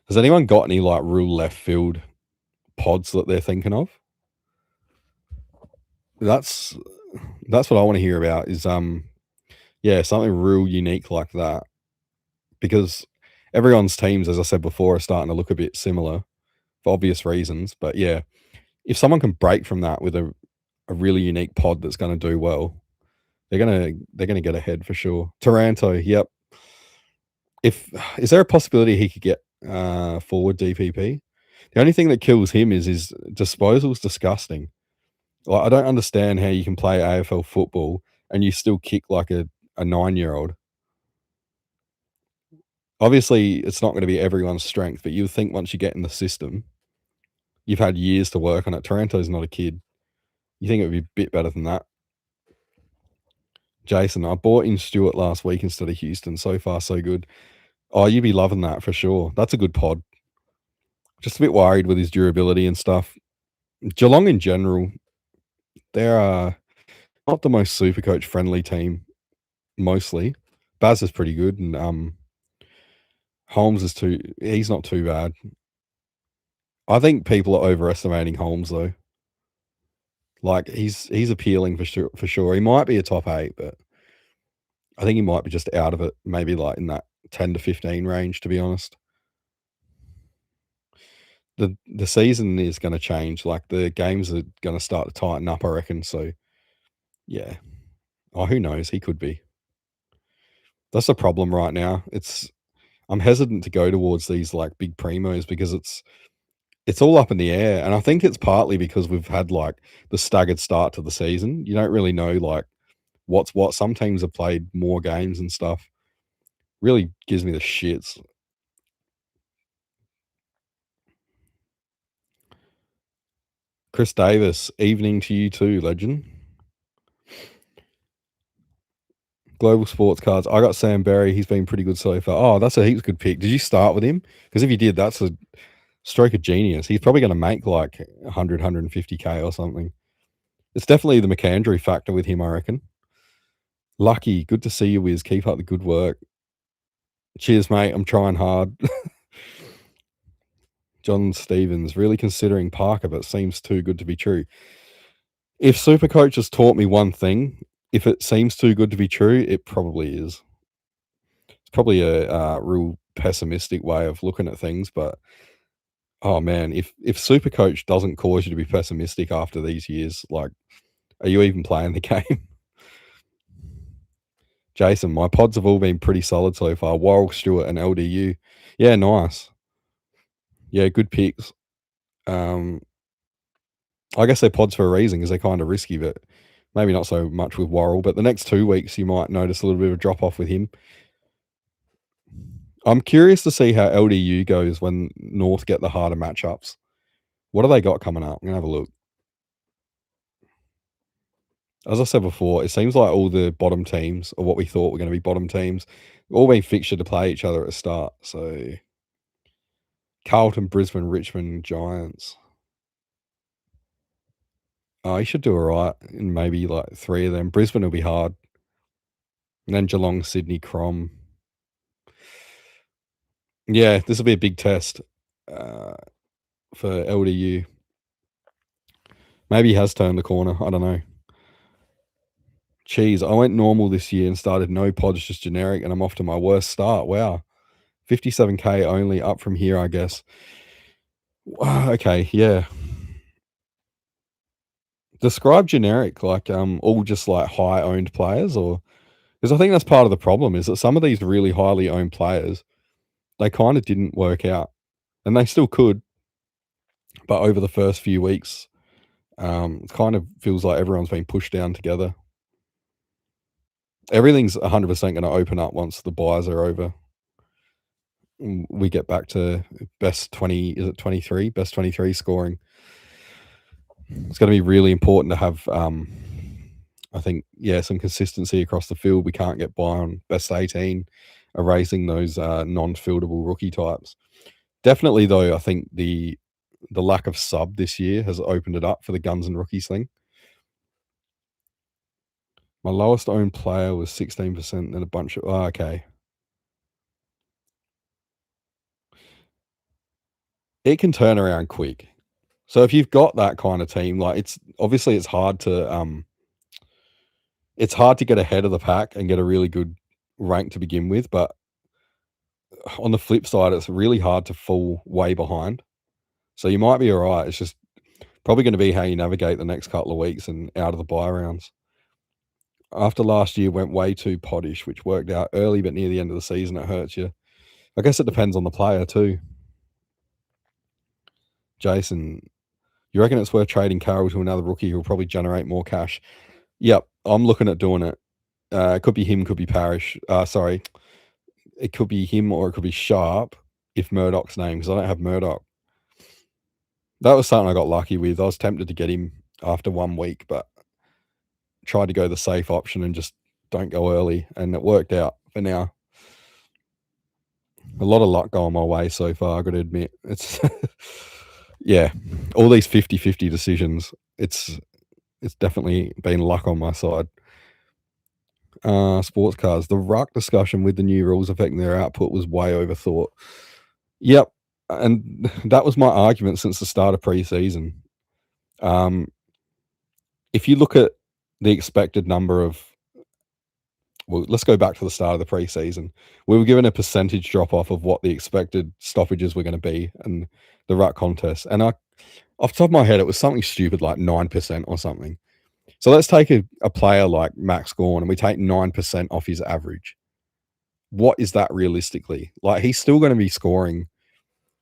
Has anyone got any like real left field pods that they're thinking of? That's what I want to hear about is yeah, something real unique like that. Because everyone's teams, as I said before, are starting to look a bit similar for obvious reasons. But yeah, if someone can break from that with a really unique pod that's going to do well, they're gonna get ahead for sure. Taranto, yep. Is there a possibility he could get forward DPP? The only thing that kills him is his disposal's disgusting. Like, I don't understand how you can play AFL football and you still kick like a 9-year-old. Obviously, it's not going to be everyone's strength, but you would think once you get in the system, you've had years to work on it. Taranto's not a kid. You think it would be a bit better than that. Jason, I bought in Stewart last week instead of Houston. So far, so good. Oh, you'd be loving that for sure. That's a good pod. Just a bit worried with his durability and stuff. Geelong in general, they're not the most Supercoach friendly team. Mostly, Baz is pretty good, and Holmes is he's not too bad. I think people are overestimating Holmes though. Like, he's appealing for sure. For sure, he might be a top 8, but I think he might be just out of it. Maybe like in that 10 to 15 range. To be honest, the season is going to change. Like, the games are going to start to tighten up, I reckon. So yeah. Oh, who knows? He could be. That's the problem right now. I'm hesitant to go towards these like big primos because it's all up in the air, and I think it's partly because we've had like the staggered start to the season. You don't really know like what's what. Some teams have played more games and stuff. Really gives me the shits. Chris Davis, evening to you too, legend. Global Sports Cards. I got Sam Berry. He's been pretty good so far. Oh, that's a heaps good pick. Did you start with him? Because if you did, that's a stroke of genius. He's probably going to make like 100, 150K or something. It's definitely the McAndrew factor with him, I reckon. Lucky, good to see you, Wiz. Keep up the good work. Cheers, mate. I'm trying hard. John Stevens, really considering Parker, but seems too good to be true. If Supercoach has taught me one thing, if it seems too good to be true, it probably is. It's probably a real pessimistic way of looking at things, but oh man, if Supercoach doesn't cause you to be pessimistic after these years, like, are you even playing the game? Jason, my pods have all been pretty solid so far. Warwick, Stewart, and LDU. Yeah, nice. Yeah, good picks. I guess they're pods for a reason because they're kind of risky, but maybe not so much with Worrell. But the next 2 weeks, you might notice a little bit of a drop off with him. I'm curious to see how LDU goes when North get the harder matchups. What have they got coming up? I'm going to have a look. As I said before, it seems like all the bottom teams, or what we thought were going to be bottom teams, all been fixtured to play each other at the start. So Carlton, Brisbane, Richmond, Giants. Oh, he should do all right in maybe like 3 of them. Brisbane will be hard. And then Geelong, Sydney, Crom. Yeah, this will be a big test for LDU. Maybe he has turned the corner. I don't know. Cheese. I went normal this year and started no pods, just generic, and I'm off to my worst start. Wow. 57K only, up from here, I guess. Okay, yeah. Describe generic, like, all just, like, high-owned players, or because I think that's part of the problem is that some of these really highly owned players, they kinda didn't work out, and they still could, but over the first few weeks, it kind of feels like everyone's been pushed down together. Everything's 100% gonna open up once the buys are over. We get back to best 20, is it 23? Best 23 scoring. It's gonna be really important to have, I think, yeah, some consistency across the field. We can't get by on best 18, erasing those, non-fieldable rookie types. Definitely, though, I think the lack of sub this year has opened it up for the guns and rookies thing. My lowest owned player was 16% and a bunch of okay. It can turn around quick. So if you've got that kind of team, like, it's obviously it's hard to get ahead of the pack and get a really good rank to begin with, but on the flip side, it's really hard to fall way behind. So you might be alright. It's just probably gonna be how you navigate the next couple of weeks and out of the bye rounds. After last year went way too poddish, which worked out early, but near the end of the season, it hurts you. I guess it depends on the player too. Jason, you reckon it's worth trading Carroll to another rookie who'll probably generate more cash? Yep, I'm looking at doing it. It could be him, could be Parrish. Sorry, it could be him or it could be Sharp if Murdoch's name, because I don't have Murdoch. That was something I got lucky with. I was tempted to get him after 1 week, but tried to go the safe option and just don't go early, and it worked out for now. A lot of luck going my way so far, I got to admit. It's yeah, all these 50-50 decisions. It's definitely been luck on my side. Sports cars. The Ruck discussion with the new rules affecting their output was way overthought. Yep, and that was my argument since the start of preseason. If you look at the expected number of, well, let's go back to the start of the preseason. We were given a percentage drop off of what the expected stoppages were going to be and the Ruck contest. And off the top of my head, it was something stupid like 9% or something. So let's take a player like Max Gawn and we take 9% off his average. What is that realistically? Like, he's still going to be scoring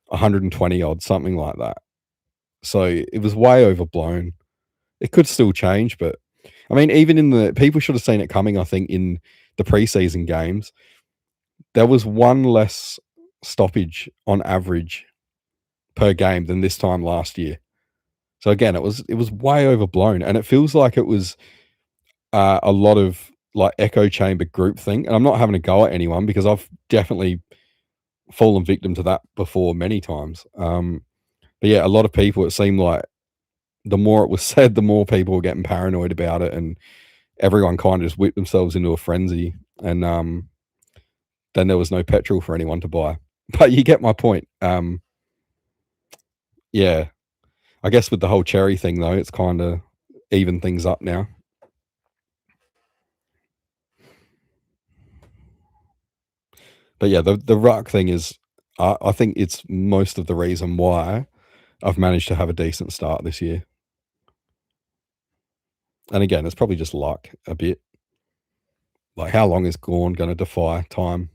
120 odd, something like that. So it was way overblown. It could still change, but I mean, even in the people should have seen it coming, I think, in the preseason games. There was one less stoppage on average per game than this time last year. So again, it was way overblown, and it feels like it was a lot of like echo chamber group thing. And I'm not having a go at anyone because I've definitely fallen victim to that before many times. But yeah, a lot of people, it seemed like the more it was said, the more people were getting paranoid about it, and everyone kind of just whipped themselves into a frenzy. And then there was no petrol for anyone to buy. But you get my point. Yeah, I guess with the whole cherry thing though, it's kind of even things up now. But yeah, the Ruck thing is, I think it's most of the reason why I've managed to have a decent start this year. And again, it's probably just luck a bit. Like, how long is Gorn going to defy time?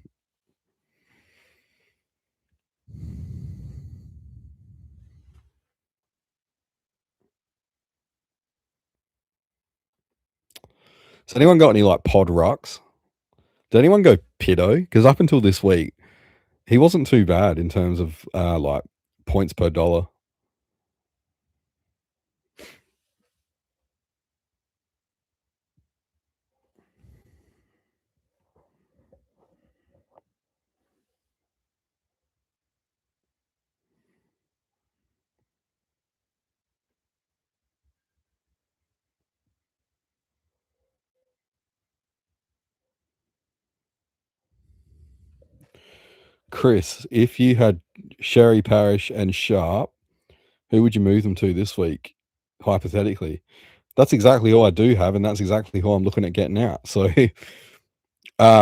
Has anyone got any like pod rucks? Did anyone go Pido? Because up until this week, he wasn't too bad in terms of like points per dollar. Chris, if you had Sherry Parish and Sharp, who would you move them to this week? Hypothetically, that's exactly all I do have, and that's exactly who I'm looking at getting out. So,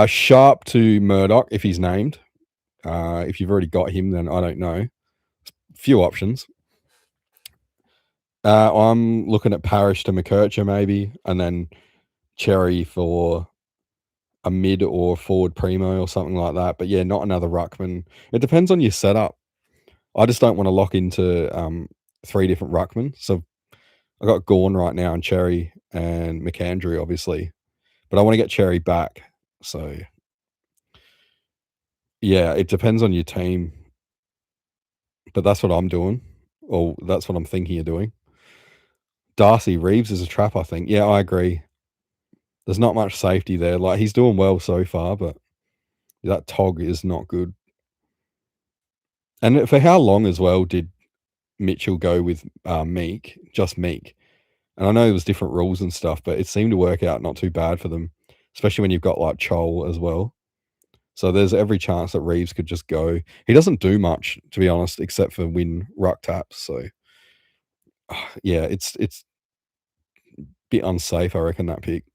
Sharp to Murdoch if he's named. If you've already got him, then I don't know. Few options. I'm looking at Parrish to McKercher maybe, and then Cherry for a mid or forward primo or something like that. But yeah, not another ruckman. It depends on your setup. I just don't want to lock into 3 different ruckmen. So I got Gorn right now and Cherry and McAndrew, obviously, but I want to get Cherry back. So yeah, it depends on your team, but that's what I'm doing, or that's what I'm thinking of doing. Darcy Reeves is a trap, I think. Yeah, I agree. There's not much safety there. Like, he's doing well so far, but that Tog is not good. And for how long as well did Mitchell go with Meek, just Meek? And I know there was different rules and stuff, but it seemed to work out not too bad for them, especially when you've got like Chol as well. So there's every chance that Reeves could just go. He doesn't do much, to be honest, except for win ruck taps. So yeah, it's a bit unsafe, I reckon, that pick.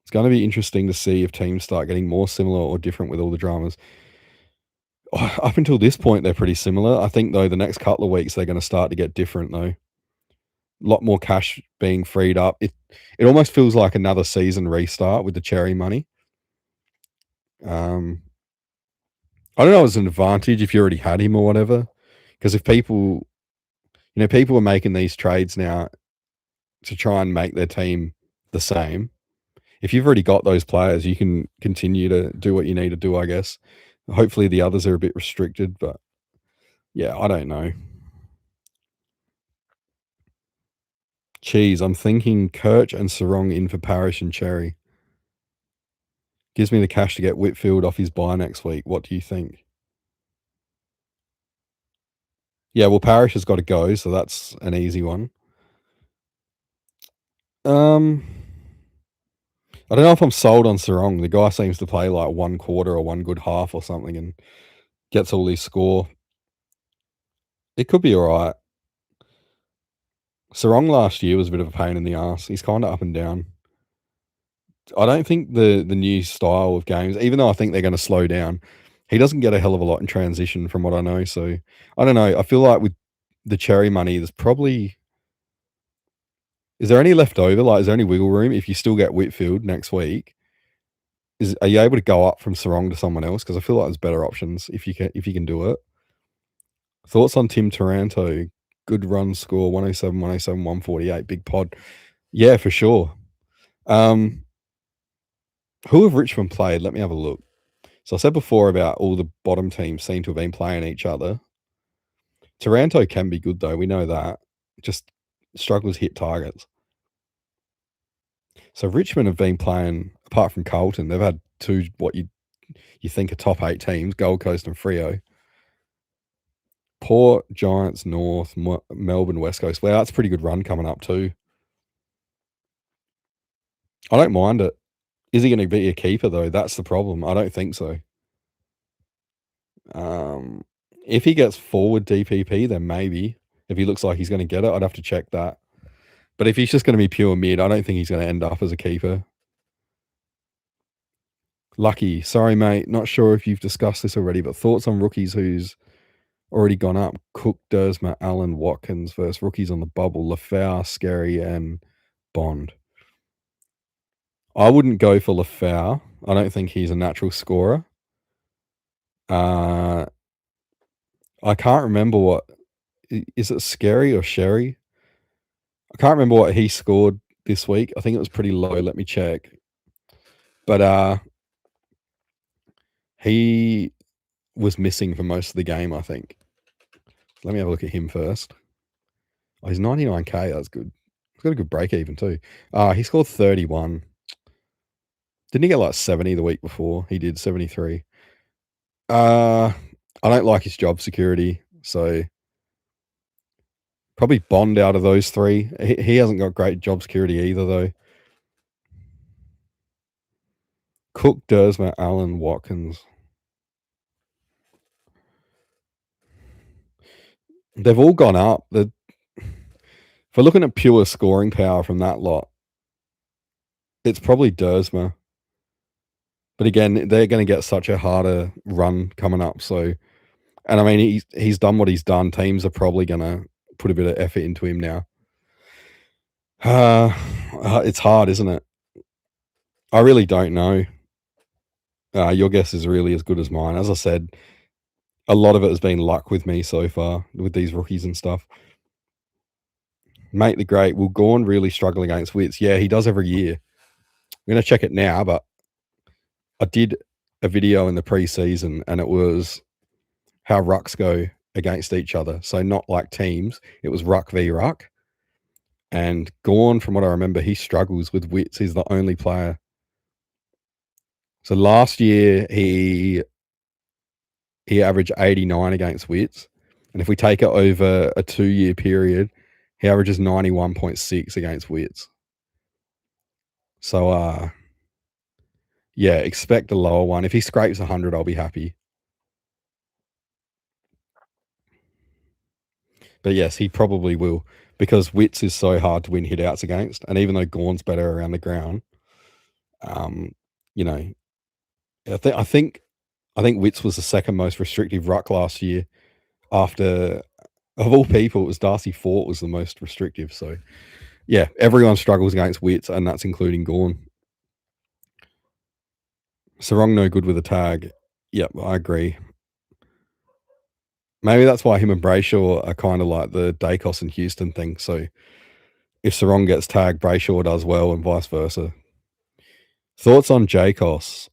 It's going to be interesting to see if teams start getting more similar or different with all the dramas. Up until this point, they're pretty similar. I think, though, the next couple of weeks, they're going to start to get different, though. A lot more cash being freed up. It almost feels like another season restart with the Cherry money. I don't know if it's an advantage if you already had him or whatever. Because if people, people are making these trades now to try and make their team the same. If you've already got those players, you can continue to do what you need to do, I guess. Hopefully the others are a bit restricted, but yeah, I don't know. Cheese, I'm thinking Kirch and Sarong in for Parrish and Cherry. Gives me the cash to get Whitfield off his bye next week. What do you think? Yeah, well, Parrish has got to go, so that's an easy one. I don't know if I'm sold on Sarong. The guy seems to play like one quarter or one good half or something and gets all his score. It could be all right. Sarong last year was a bit of a pain in the ass. He's kind of up and down. I don't think the new style of games, even though I think they're going to slow down, he doesn't get a hell of a lot in transition from what I know. So I don't know. I feel like with the Cherry money, there's probably, is there any left over? Like, is there any wiggle room if you still get Whitfield next week? Are you able to go up from Sarong to someone else? Because I feel like there's better options if you can do it. Thoughts on Tim Taranto? Good run score, 107, 107, 148, big pod. Yeah, for sure. Who have Richmond played? Let me have a look. So I said before about all the bottom teams seem to have been playing each other. Taranto can be good though, we know that. Just struggles hit targets. So Richmond have been playing, apart from Carlton, they've had 2 what you think are top 8 teams, Gold Coast and Freo. Port, Giants, North, Melbourne, West Coast. Wow, that's a pretty good run coming up too. I don't mind it. Is he going to be a keeper though? That's the problem. I don't think so. If he gets forward DPP, then maybe. If he looks like he's going to get it, I'd have to check that. But if he's just going to be pure mid, I don't think he's going to end up as a keeper. Lucky, sorry mate, not sure if you've discussed this already, but thoughts on rookies who's already gone up? Cook, Dersma, Allen, Watkins versus rookies on the bubble, Lafau, Scary, and Bond. I wouldn't go for Lafau. I don't think he's a natural scorer. I can't remember what, is it Scary or Sherry? I can't remember what he scored this week. I think it was pretty low. Let me check. But he was missing for most of the game, I think. Let me have a look at him first. Oh, he's 99k. That's good. He's got a good break even too. He scored 31. Didn't he get like 70 the week before? He did 73. I don't like his job security, so probably Bond out of those 3. He hasn't got great job security either, though. Cook, Dersma, Allen, Watkins. They've all gone up. If we're looking at pure scoring power from that lot, it's probably Dersma. But again, they're going to get such a harder run coming up. So, and I mean, he's done what he's done. Teams are probably going to put a bit of effort into him now. It's hard, isn't it? I really don't know. Your guess is really as good as mine. As I said, a lot of it has been luck with me so far with these rookies and stuff. Mate the Great, will Gorn really struggle against Wits? Yeah, he does every year. I'm going to check it now, but I did a video in the preseason and it was how rucks go against each other. So not like teams. It was ruck v ruck. And Gorn, from what I remember, he struggles with Wits. He's the only player. So last year he averaged 89 against Wits. And if we take it over a 2-year period, he averages 91.6 against Wits. So yeah, expect a lower one. If he scrapes 100, I'll be happy. But yes, he probably will, because Wits is so hard to win hitouts against. And even though Gorn's better around the ground, you know, I think Wits was the second most restrictive ruck last year. After, of all people, it was Darcy Fort was the most restrictive. So yeah, everyone struggles against Wits, and that's including Gorn. Sarong no good with a tag. Yep, I agree. Maybe that's why him and Brayshaw are kind of like the Dacos and Houston thing. So if Sarong gets tagged, Brayshaw does well, and vice versa. Thoughts on Jacos?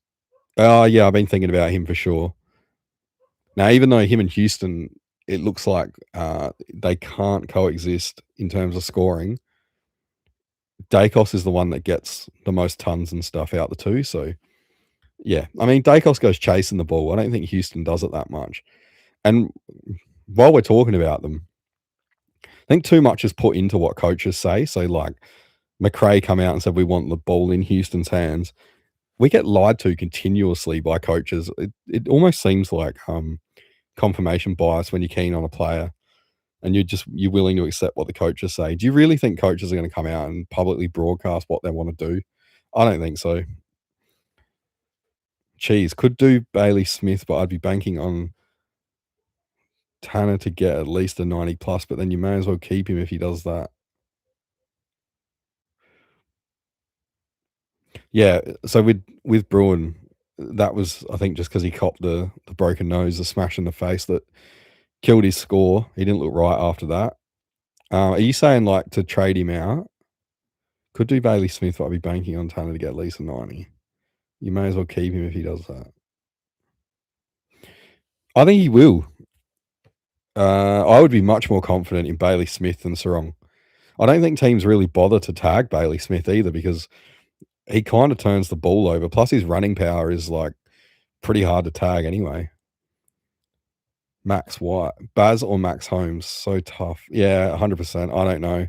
Oh, yeah, I've been thinking about him for sure. Now, even though him and Houston, it looks like they can't coexist in terms of scoring, Dacos is the one that gets the most tons and stuff out the two. So, yeah, I mean, Dacos goes chasing the ball. I don't think Houston does it that much. And while we're talking about them, I think too much is put into what coaches say. So, like, McRae come out and said, we want the ball in Houston's hands. We get lied to continuously by coaches. It almost seems like confirmation bias when you're keen on a player and you're willing to accept what the coaches say. Do you really think coaches are going to come out and publicly broadcast what they want to do? I don't think so. Cheese could do Bailey Smith, but I'd be banking on Tanner to get at least a 90 plus, but then you may as well keep him if he does that. Yeah, so with Bruin, that was, I think, just because he copped the broken nose, the smash in the face that killed his score. He didn't look right after that. Are you saying like to trade him out? Could do Bailey Smith, but I'd be banking on Tanner to get at least a 90. You may as well keep him if he does that. I think he will. I would be much more confident in Bailey Smith than Sarong. I don't think teams really bother to tag Bailey Smith either, because he kind of turns the ball over. Plus, his running power is like pretty hard to tag anyway. Max White, Baz or Max Holmes, so tough. Yeah, 100%. I don't know.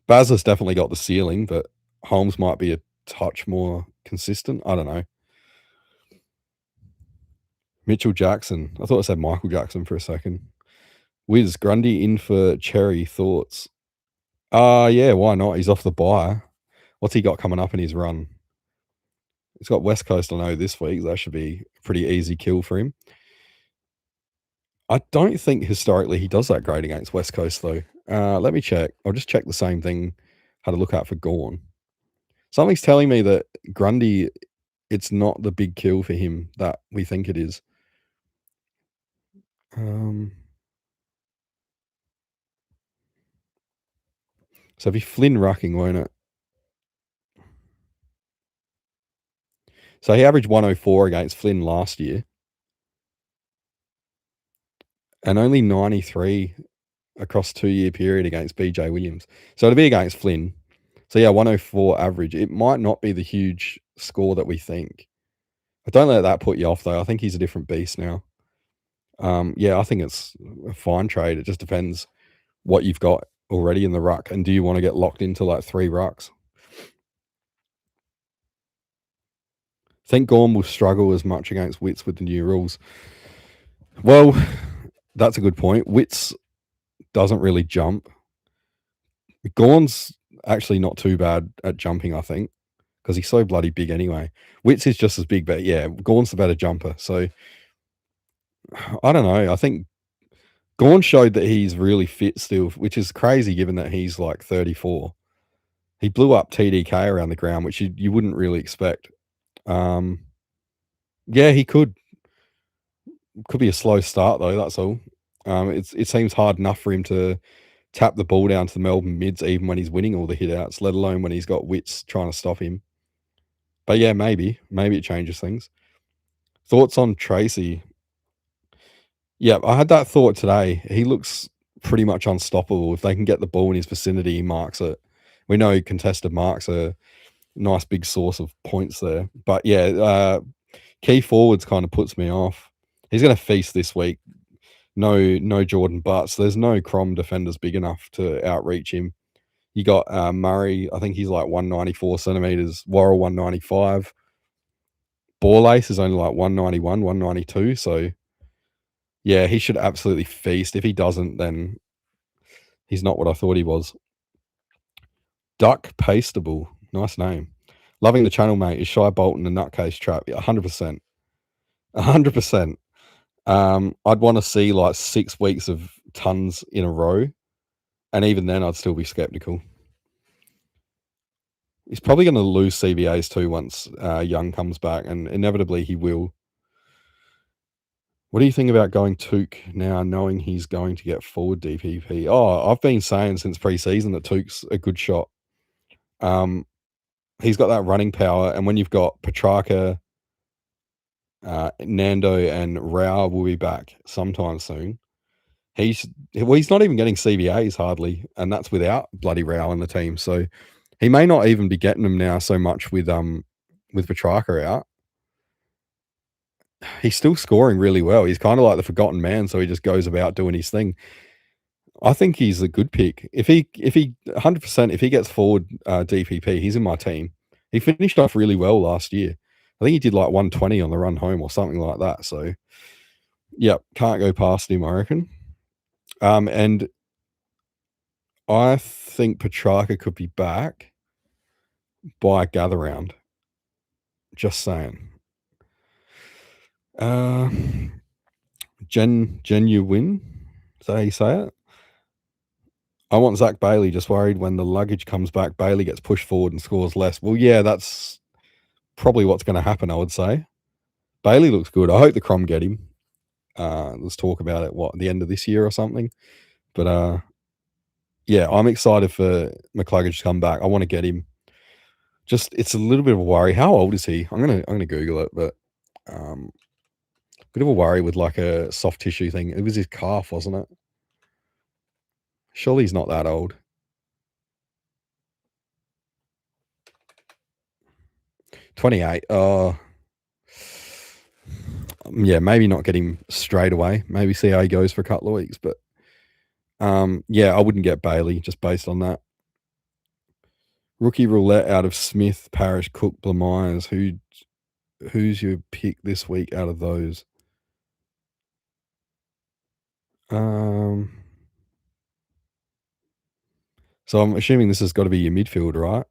Baz has definitely got the ceiling, but Holmes might be a touch more consistent. I don't know. Mitchell Jackson. I thought I said Michael Jackson for a second. Wiz, Grundy in for Cherry. Thoughts? Yeah, why not? He's off the bye. What's he got coming up in his run? He's got West Coast, I know, this week. That should be a pretty easy kill for him. I don't think historically he does that great against West Coast, though. Let me check. I'll just check the same thing. Had a look out for Gorn. Something's telling me that Grundy, it's not the big kill for him that we think it is. So it'll be Flynn rucking, won't it? So he averaged 104 against Flynn last year and only 93 across 2-year period against BJ Williams. So it'll be against Flynn. So yeah, 104 average. It might not be the huge score that we think. But don't let that put you off, though. I think he's a different beast now. Yeah, I think it's a fine trade. It just depends what you've got already in the ruck, and do you want to get locked into like 3 rucks? I think Gorm will struggle as much against Wits with the new rules. Well, that's a good point. Wits doesn't really jump. Gorn's actually not too bad at jumping, I think, because he's so bloody big anyway. Witts is just as big, but yeah, Gawn's the better jumper. So I don't know. I think Gawn showed that he's really fit still, which is crazy given that he's like 34. He blew up TDK around the ground, which you wouldn't really expect. Um, yeah, he could be a slow start though. That's all. It seems hard enough for him to tap the ball down to the Melbourne mids, even when he's winning all the hit outs, let alone when he's got Witts trying to stop him. But yeah, maybe it changes things. Thoughts on Tracy? Yeah, I had that thought today. He looks pretty much unstoppable. If they can get the ball in his vicinity, he marks it. We know contested marks are a nice big source of points there. But yeah, key forwards kind of puts me off. He's going to feast this week. No Jordan Butts. There's no Crom defenders big enough to outreach him. You got Murray. I think he's like 194 centimeters. Worrell 195. Borlace is only like 191, 192. So yeah, he should absolutely feast. If he doesn't, then he's not what I thought he was. Duck Pastable. Nice name. Loving the channel, mate. Is Shy Bolton a nutcase trap? Yeah, 100%. 100%. I'd want to see like 6 weeks of tons in a row. And even then, I'd still be skeptical. He's probably going to lose CBAs too once Young comes back, and inevitably he will. What do you think about going Took now, knowing he's going to get forward DPP? Oh, I've been saying since preseason that Took's a good shot. He's got that running power, and when you've got Petrarca, Nando, and Rao will be back sometime soon. He's not even getting CBAs hardly, and that's without bloody Rao in the team. So he may not even be getting them now so much with Petrarca out. He's still scoring really well. He's kind of like the forgotten man, so he just goes about doing his thing. I think he's a good pick. If he 100%, if he gets forward DPP, he's in my team. He finished off really well last year. I think he did like 120 on the run home or something like that. So, yeah, can't go past him, I reckon. And I think Petrarca could be back by gather round. Just saying. Genuine. Is that how you say it? I want Zach Bailey. Just worried when the luggage comes back, Bailey gets pushed forward and scores less. Well, yeah, that's probably what's going to happen, I would say. Bailey looks good. I hope the Crom get him. Let's talk about it, the end of this year or something. But yeah, I'm excited for McCluggage to come back. I want to get him. Just it's a little bit of a worry. How old is he? I'm gonna Google it, but bit of a worry with like a soft tissue thing. It was his calf, wasn't it? Surely he's not that old. 28. Yeah, maybe not get him straight away. Maybe see how he goes for a couple of weeks. But yeah, I wouldn't get Bailey just based on that. Rookie roulette out of Smith, Parrish, Cook, Blamires. Who's your pick this week out of those? So I'm assuming this has got to be your midfield, right?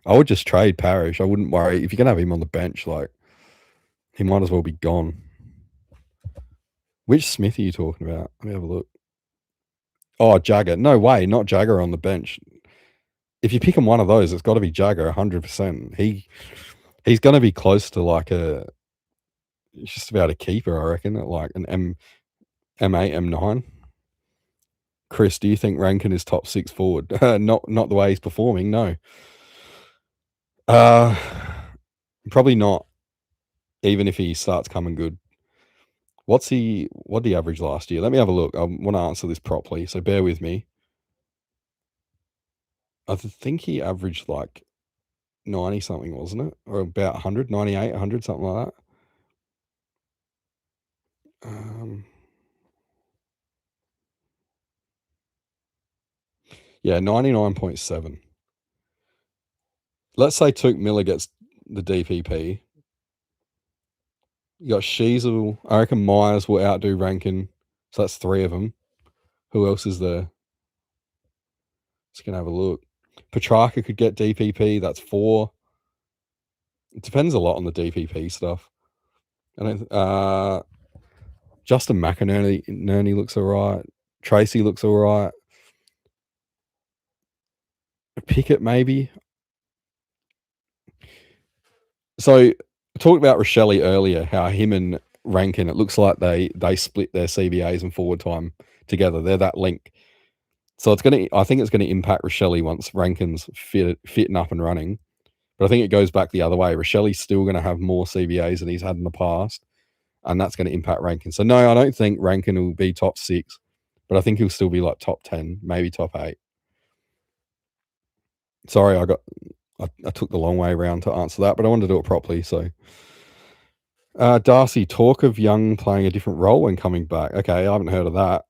I would just trade Parrish. I wouldn't worry. If you're going to have him on the bench, like, he might as well be gone. Which Smith are you talking about? Let me have a look. Oh, Jagger. No way, not Jagger on the bench. If you're picking one of those, it's got to be Jagger 100%. He's going to be close to like just about a keeper, I reckon, at like an M8, M9. Chris, do you think Rankin is top 6 forward? Not the way he's performing, no. Probably not, even if he starts coming good. What did he average last year? Let me have a look. I want to answer this properly, so bear with me. I think he averaged like 90 something, wasn't it? Or about 100, 98, 100, something like that. Yeah, 99.7. Let's say Tuke Miller gets the DPP. You got Sheasel. I reckon Myers will outdo Rankin. So that's 3 of them. Who else is there? Just going to have a look. Petrarca could get DPP. That's 4. It depends a lot on the DPP stuff. Justin McInerney looks all right. Tracy looks all right. Pickett maybe. So talked about Rochelle earlier, how him and Rankin, it looks like they split their CBAs and forward time together. They're that link. So I think it's gonna impact Rochelle once Rankin's fit and up and running. But I think it goes back the other way. Rochelle's still gonna have more CBAs than he's had in the past, and that's gonna impact Rankin. So no, I don't think Rankin will be top 6, but I think he'll still be like top 10, maybe top 8. Sorry, I took the long way around to answer that, but I wanted to do it properly. So, Darcy, talk of Young playing a different role when coming back. Okay, I haven't heard of that.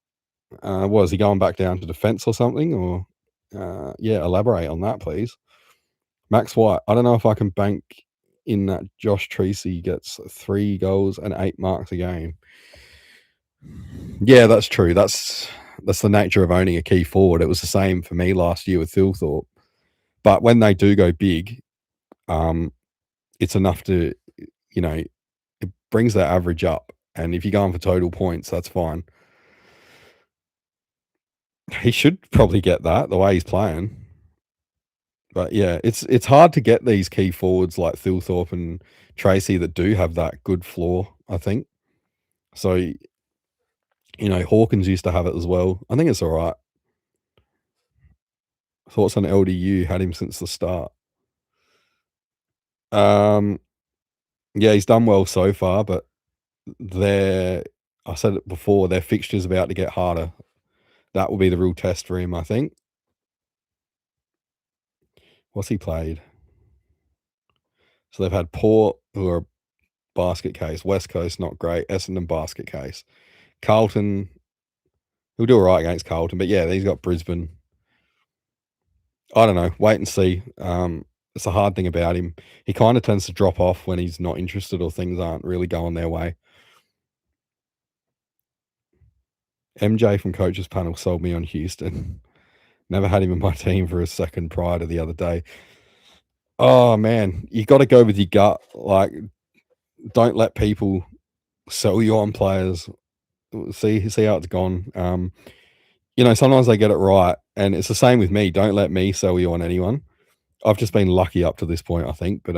Was he going back down to defence or something? Or yeah, elaborate on that, please. Max White. I don't know if I can bank in that Josh Treacy gets 3 goals and 8 marks a game. Yeah, that's true. That's the nature of owning a key forward. It was the same for me last year with Thilthorpe. But when they do go big, it's enough to, it brings their average up. And if you're going for total points, that's fine. He should probably get that the way he's playing. But yeah, it's hard to get these key forwards like Thilthorpe and Tracy that do have that good floor, I think. So, Hawkins used to have it as well. I think it's all right. Thoughts on LDU? Had him since the start. Yeah, he's done well so far, but I said it before, their fixture's about to get harder. That will be the real test for him, I think. What's he played? So they've had Port, who are a basket case. West Coast, not great. Essendon, basket case. Carlton, he'll do all right against Carlton. But yeah, he's got Brisbane. I don't know. Wait and see. It's a hard thing about him. He kind of tends to drop off when he's not interested or things aren't really going their way. MJ from Coaches Panel sold me on Houston. Never had him in my team for a second prior to the other day. Oh, man. You got to go with your gut. Like, don't let people sell you on players. See how it's gone. Sometimes they get it right. And it's the same with me. Don't let me sell you on anyone. I've just been lucky up to this point, I think. But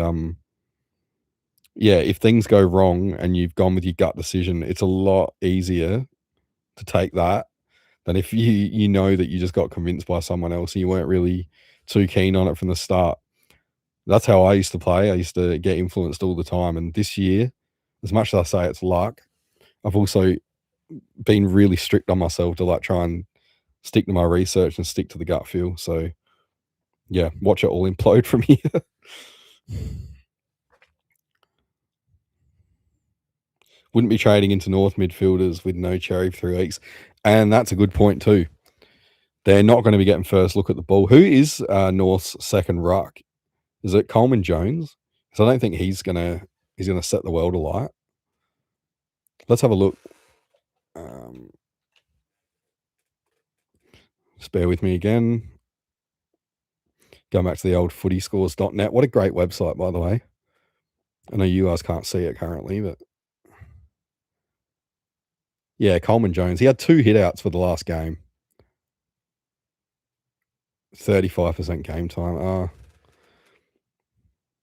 yeah, if things go wrong and you've gone with your gut decision, it's a lot easier to take that than if you know that you just got convinced by someone else and you weren't really too keen on it from the start. That's how I used to play. I used to get influenced all the time. And this year, as much as I say it's luck, I've also been really strict on myself to like try and stick to my research and stick to the gut feel. So yeah, watch it all implode from here. Wouldn't be trading into North midfielders with no Cherry for 3 weeks. And that's a good point too. They're not going to be getting first look at the ball. Who is North's second ruck? Is it Coleman Jones? Because I don't think he's gonna set the world alight. Let's have a look. Just bear with me again. Going back to the old footyscores.net. What a great website, by the way. I know you guys can't see it currently, but yeah, Coleman Jones. He had 2 hitouts for the last game. 35% game time.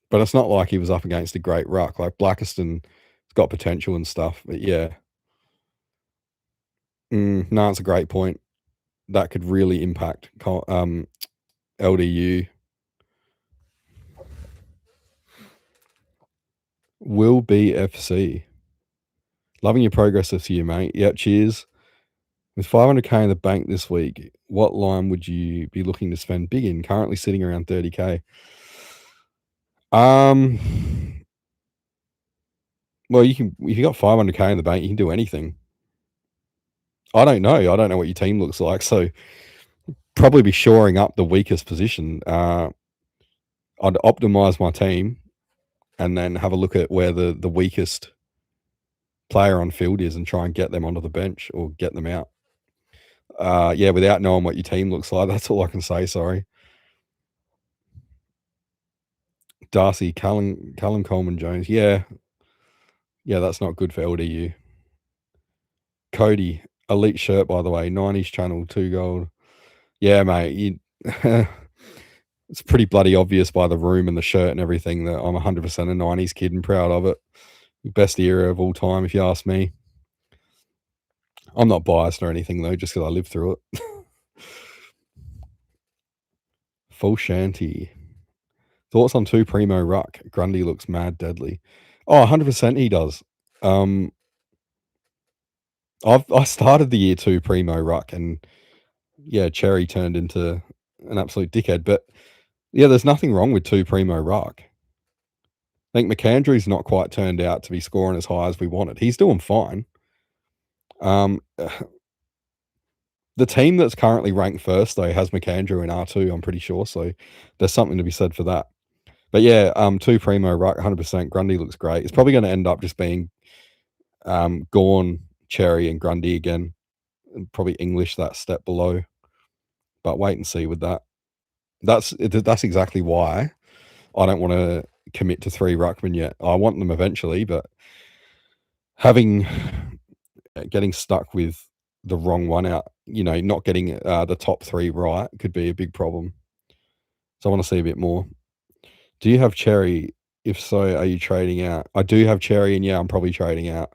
But it's not like he was up against a great ruck. Like Blackiston's got potential and stuff, but yeah. No, it's a great point. That could really impact LDU. Will BFC. Loving your progress this year, mate. Yeah, cheers. With 500k in the bank this week, what line would you be looking to spend big in? Currently sitting around 30k. Well, if you got 500k in the bank, you can do anything. I don't know. I don't know what your team looks like, so probably be shoring up the weakest position. I'd optimize my team and then have a look at where the weakest player on field is and try and get them onto the bench or get them out. Yeah, without knowing what your team looks like, that's all I can say. Sorry. Darcy, Callum Coleman Jones. Yeah, that's not good for LDU. Cody, elite shirt by the way, 90s channel, 2 gold. Yeah, mate, it's pretty bloody obvious by the room and the shirt and everything that I'm 100% a 90s kid and proud of it. Best era of all time, if you ask me. I'm not biased or anything though, just because I lived through it. Full shanty. Thoughts on 2 Primo Ruck? Grundy looks mad deadly. Oh, 100% he does. I started the year 2 Primo Ruck, and yeah, Cherry turned into an absolute dickhead. But yeah, there's nothing wrong with 2 Primo Ruck. I think McAndrew's not quite turned out to be scoring as high as we wanted. He's doing fine. The team that's currently ranked first though has McAndrew in R2, I'm pretty sure. So there's something to be said for that. But yeah, 2 Primo Ruck, 100%. Grundy looks great. It's probably going to end up just being Gorn, Cherry, and Grundy again. And probably English that step below. But wait and see with that. That's exactly why I don't want to commit to 3 Ruckman yet. I want them eventually, but getting stuck with the wrong one out, not getting the top 3 right could be a big problem. So I want to see a bit more. Do you have Cherry? If so, are you trading out? I do have Cherry, and yeah, I'm probably trading out.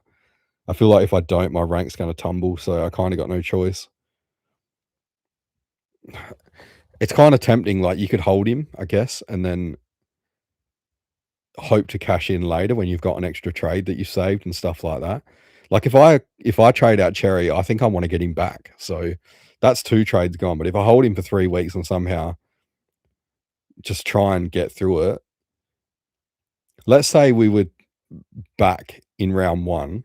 I feel like if I don't, my rank's going to tumble, so I kind of got no choice. It's kind of tempting, like you could hold him, I guess, and then hope to cash in later when you've got an extra trade that you saved and stuff like that. Like if I trade out Cherry, I think I want to get him back. So that's 2 trades gone. But if I hold him for 3 weeks and somehow just try and get through it, let's say we were back in round 1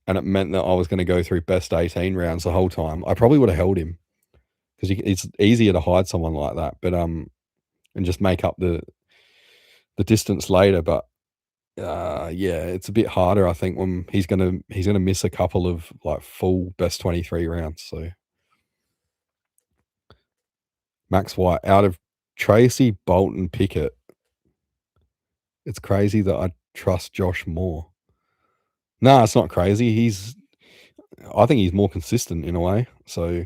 and it meant that I was going to go through best 18 rounds the whole time, I probably would have held him because it's easier to hide someone like that, but and just make up the distance later. But yeah, it's a bit harder, I think, when he's gonna miss a couple of like full best 23 rounds. So Max White out of Tracy, Bolton, Pickett. It's crazy that I trust Josh more. No, it's not crazy. I think he's more consistent in a way. So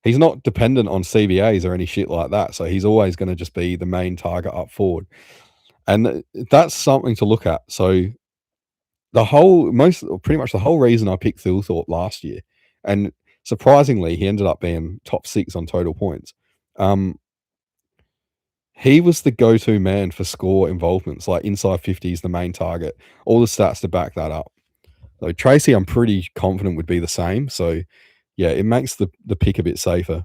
he's not dependent on CBAs or any shit like that. So he's always going to just be the main target up forward. And that's something to look at. So pretty much the whole reason I picked Thilthorpe last year, and surprisingly, he ended up being top 6 on total points. He was the go-to man for score involvements, like inside 50 is the main target. All the stats to back that up. So Tracy, I'm pretty confident would be the same. So yeah, it makes the pick a bit safer.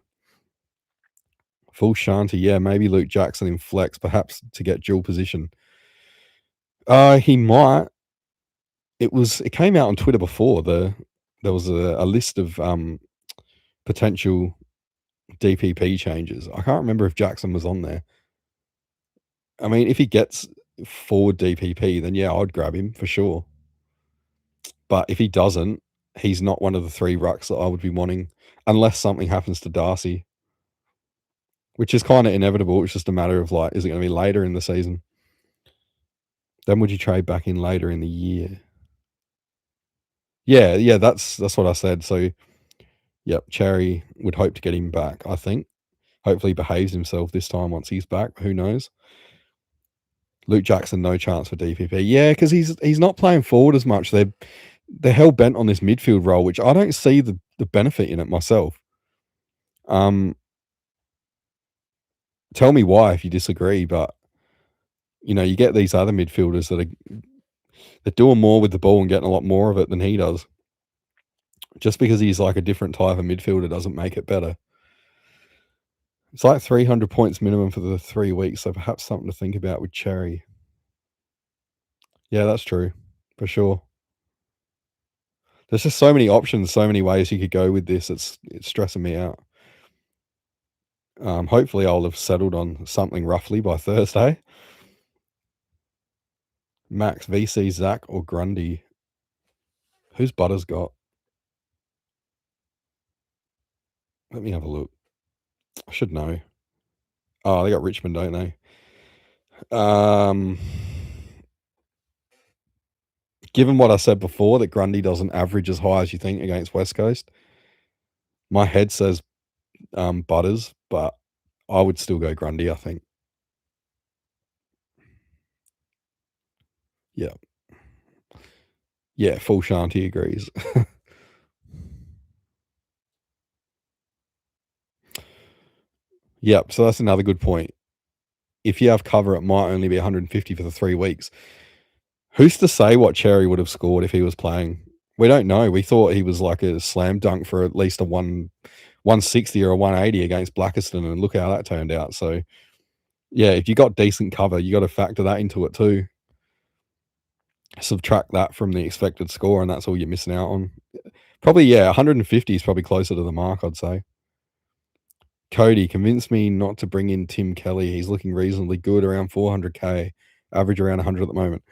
Full Shanty, yeah, maybe Luke Jackson in flex, perhaps to get dual position. He might. It came out on Twitter before. There was a list of potential DPP changes. I can't remember if Jackson was on there. I mean, if he gets forward DPP, then yeah, I'd grab him for sure. But if he doesn't, he's not one of the 3 rucks that I would be wanting, unless something happens to Darcy, which is kind of inevitable. It's just a matter of like, is it going to be later in the season? Then would you trade back in later in the year? Yeah, that's what I said. So, yep, Cherry would hope to get him back, I think. Hopefully he behaves himself this time once he's back. Who knows? Luke Jackson, no chance for DPP. Yeah, because he's not playing forward as much. They're hell bent on this midfield role, which I don't see the benefit in it myself. Tell me why if you disagree, but you get these other midfielders that they're doing more with the ball and getting a lot more of it than he does. Just because he's like a different type of midfielder doesn't make it better. It's like 300 points minimum for the 3 weeks, so perhaps something to think about with Cherry. Yeah, that's true, for sure. There's just so many options, so many ways you could go with this. It's stressing me out. Hopefully I'll have settled on something roughly by Thursday. Max, VC, Zach, or Grundy? Who's Butters got? Let me have a look. I should know. Oh, they got Richmond, don't they? Um, given what I said before, that Grundy doesn't average as high as you think against West Coast, my head says Butters, but I would still go Grundy, I think. Yeah. Yeah, full Shanti agrees. Yep, so that's another good point. If you have cover, it might only be 150 for the 3 weeks. Who's to say what Cherry would have scored if he was playing? We don't know. We thought he was like a slam dunk for at least a 160 or a 180 against Blackiston, and look how that turned out. So, yeah, if you got decent cover, you got to factor that into it too. Subtract that from the expected score, and that's all you're missing out on. Probably, yeah, 150 is probably closer to the mark, I'd say. Cody, convince me not to bring in Tim Kelly. He's looking reasonably good, around 400k, average around 100 at the moment.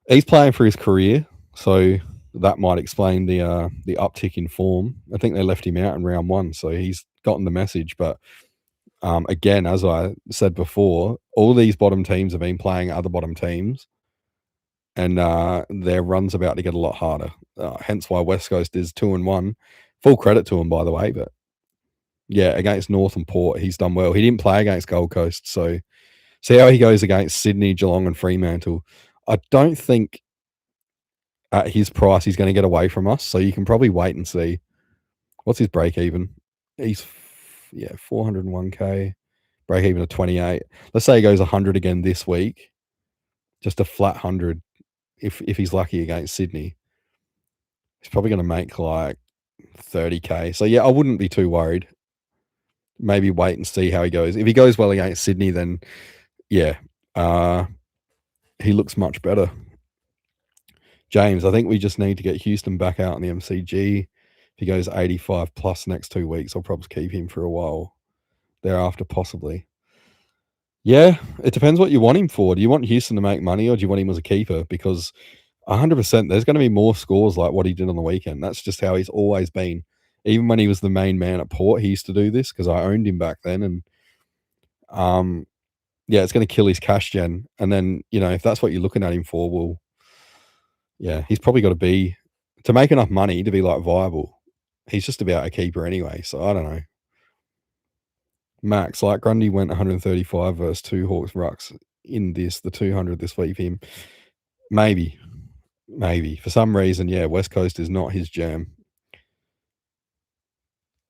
He's playing for his career, so that might explain the uptick in form. I think they left him out in round 1, so he's gotten the message. But again, as I said before, all these bottom teams have been playing other bottom teams, and their run's about to get a lot harder. Hence why West Coast is 2-1. Full credit to him, by the way. But yeah, against North and Port, he's done well. He didn't play against Gold Coast, so see how he goes against Sydney, Geelong, and Fremantle. I don't think at his price he's going to get away from us, so you can probably wait and see. What's his break even? He's 401k, break even of 28. Let's say he goes 100 again this week, just a flat 100. If he's lucky against Sydney, he's probably going to make like 30k. So yeah, I wouldn't be too worried. Maybe wait and see how he goes. If he goes well against Sydney, then yeah, he looks much better. James, I think we just need to get Houston back out in the MCG. If he goes 85 plus next 2 weeks, I'll probably keep him for a while thereafter, possibly. Yeah, it depends what you want him for. Do you want Houston to make money, or do you want him as a keeper? Because 100%, there's going to be more scores like what he did on the weekend. That's just how he's always been. Even when he was the main man at Port, he used to do this because I owned him back then. And yeah, it's going to kill his cash gen. And then, if that's what you're looking at him for, well, yeah, he's probably got to be, to make enough money to be like viable. He's just about a keeper anyway. So I don't know. Max, like Grundy went 135 versus 2 Hawks Rucks in the 200 this week for him. Maybe. For some reason, yeah, West Coast is not his jam.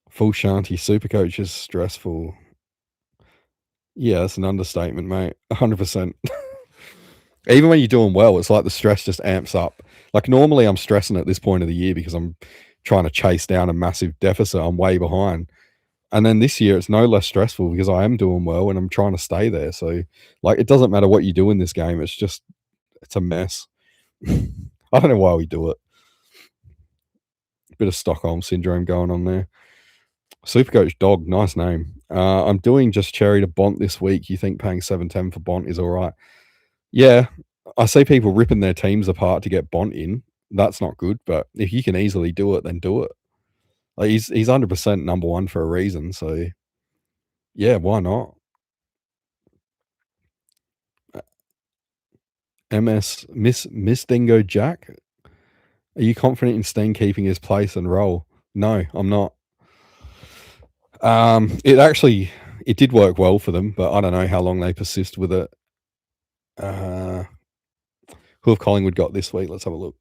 Full Shanti Supercoach is stressful. Yeah, that's an understatement, mate. 100%. Even when you're doing well, it's like the stress just amps up. Like normally I'm stressing at this point of the year because I'm trying to chase down a massive deficit. I'm way behind. And then this year it's no less stressful because I am doing well and I'm trying to stay there. So like it doesn't matter what you do in this game. It's a mess. I don't know why we do it. Bit of Stockholm syndrome going on there. Supercoach Dog, nice name. I'm doing just Cherry to Bont this week. You think paying 710 for Bont is all right? Yeah, I see people ripping their teams apart to get Bont in. That's not good, but if you can easily do it, then do it. Like he's 100% number one for a reason. So yeah, why not? Miss Dingo Jack. Are you confident in Steen keeping his place and role? No, I'm not. It did work well for them, but I don't know how long they persist with it. Who have Collingwood got this week? Let's have a look.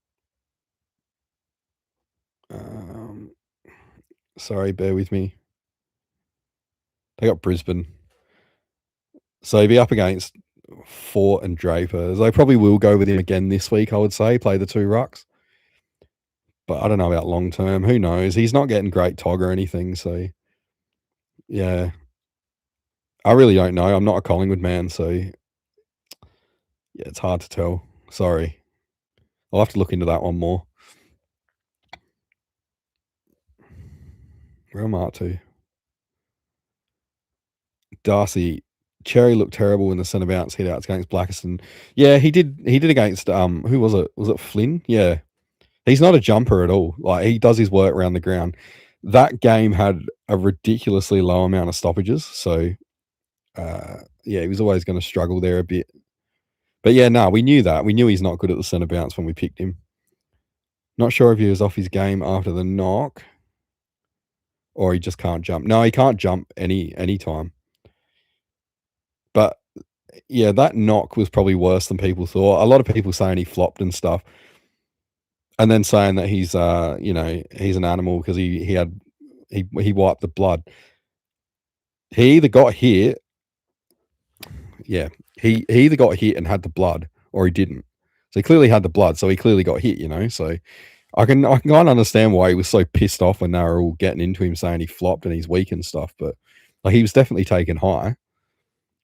Sorry, bear with me. They got Brisbane. So he'll be up against Fort and Draper. They probably will go with him again this week, I would say, play the 2 rucks. But I don't know about long term. Who knows? He's not getting great tog or anything. So, yeah. I really don't know. I'm not a Collingwood man. So, yeah, it's hard to tell. Sorry. I'll have to look into that one more. Where am I up to? Darcy. Cherry looked terrible in the centre bounce hit outs against Blackiston. Yeah, he did against who was it? Was it Flynn? Yeah. He's not a jumper at all. Like he does his work around the ground. That game had a ridiculously low amount of stoppages, so Yeah, he was always going to struggle there a bit. But yeah, no, we knew that. We knew he's not good at the centre bounce when we picked him. Not sure if he was off his game after the knock or he just can't jump. No, he can't jump any time. But yeah, that knock was probably worse than people thought. A lot of people saying he flopped and stuff, and then saying that he's he's an animal because he wiped the blood. He either got hit, yeah, he either got hit and had the blood, or he didn't. So he clearly had the blood, so he clearly got hit. So I can kind of understand why he was so pissed off when they were all getting into him saying he flopped and he's weak and stuff. But like he was definitely taken high.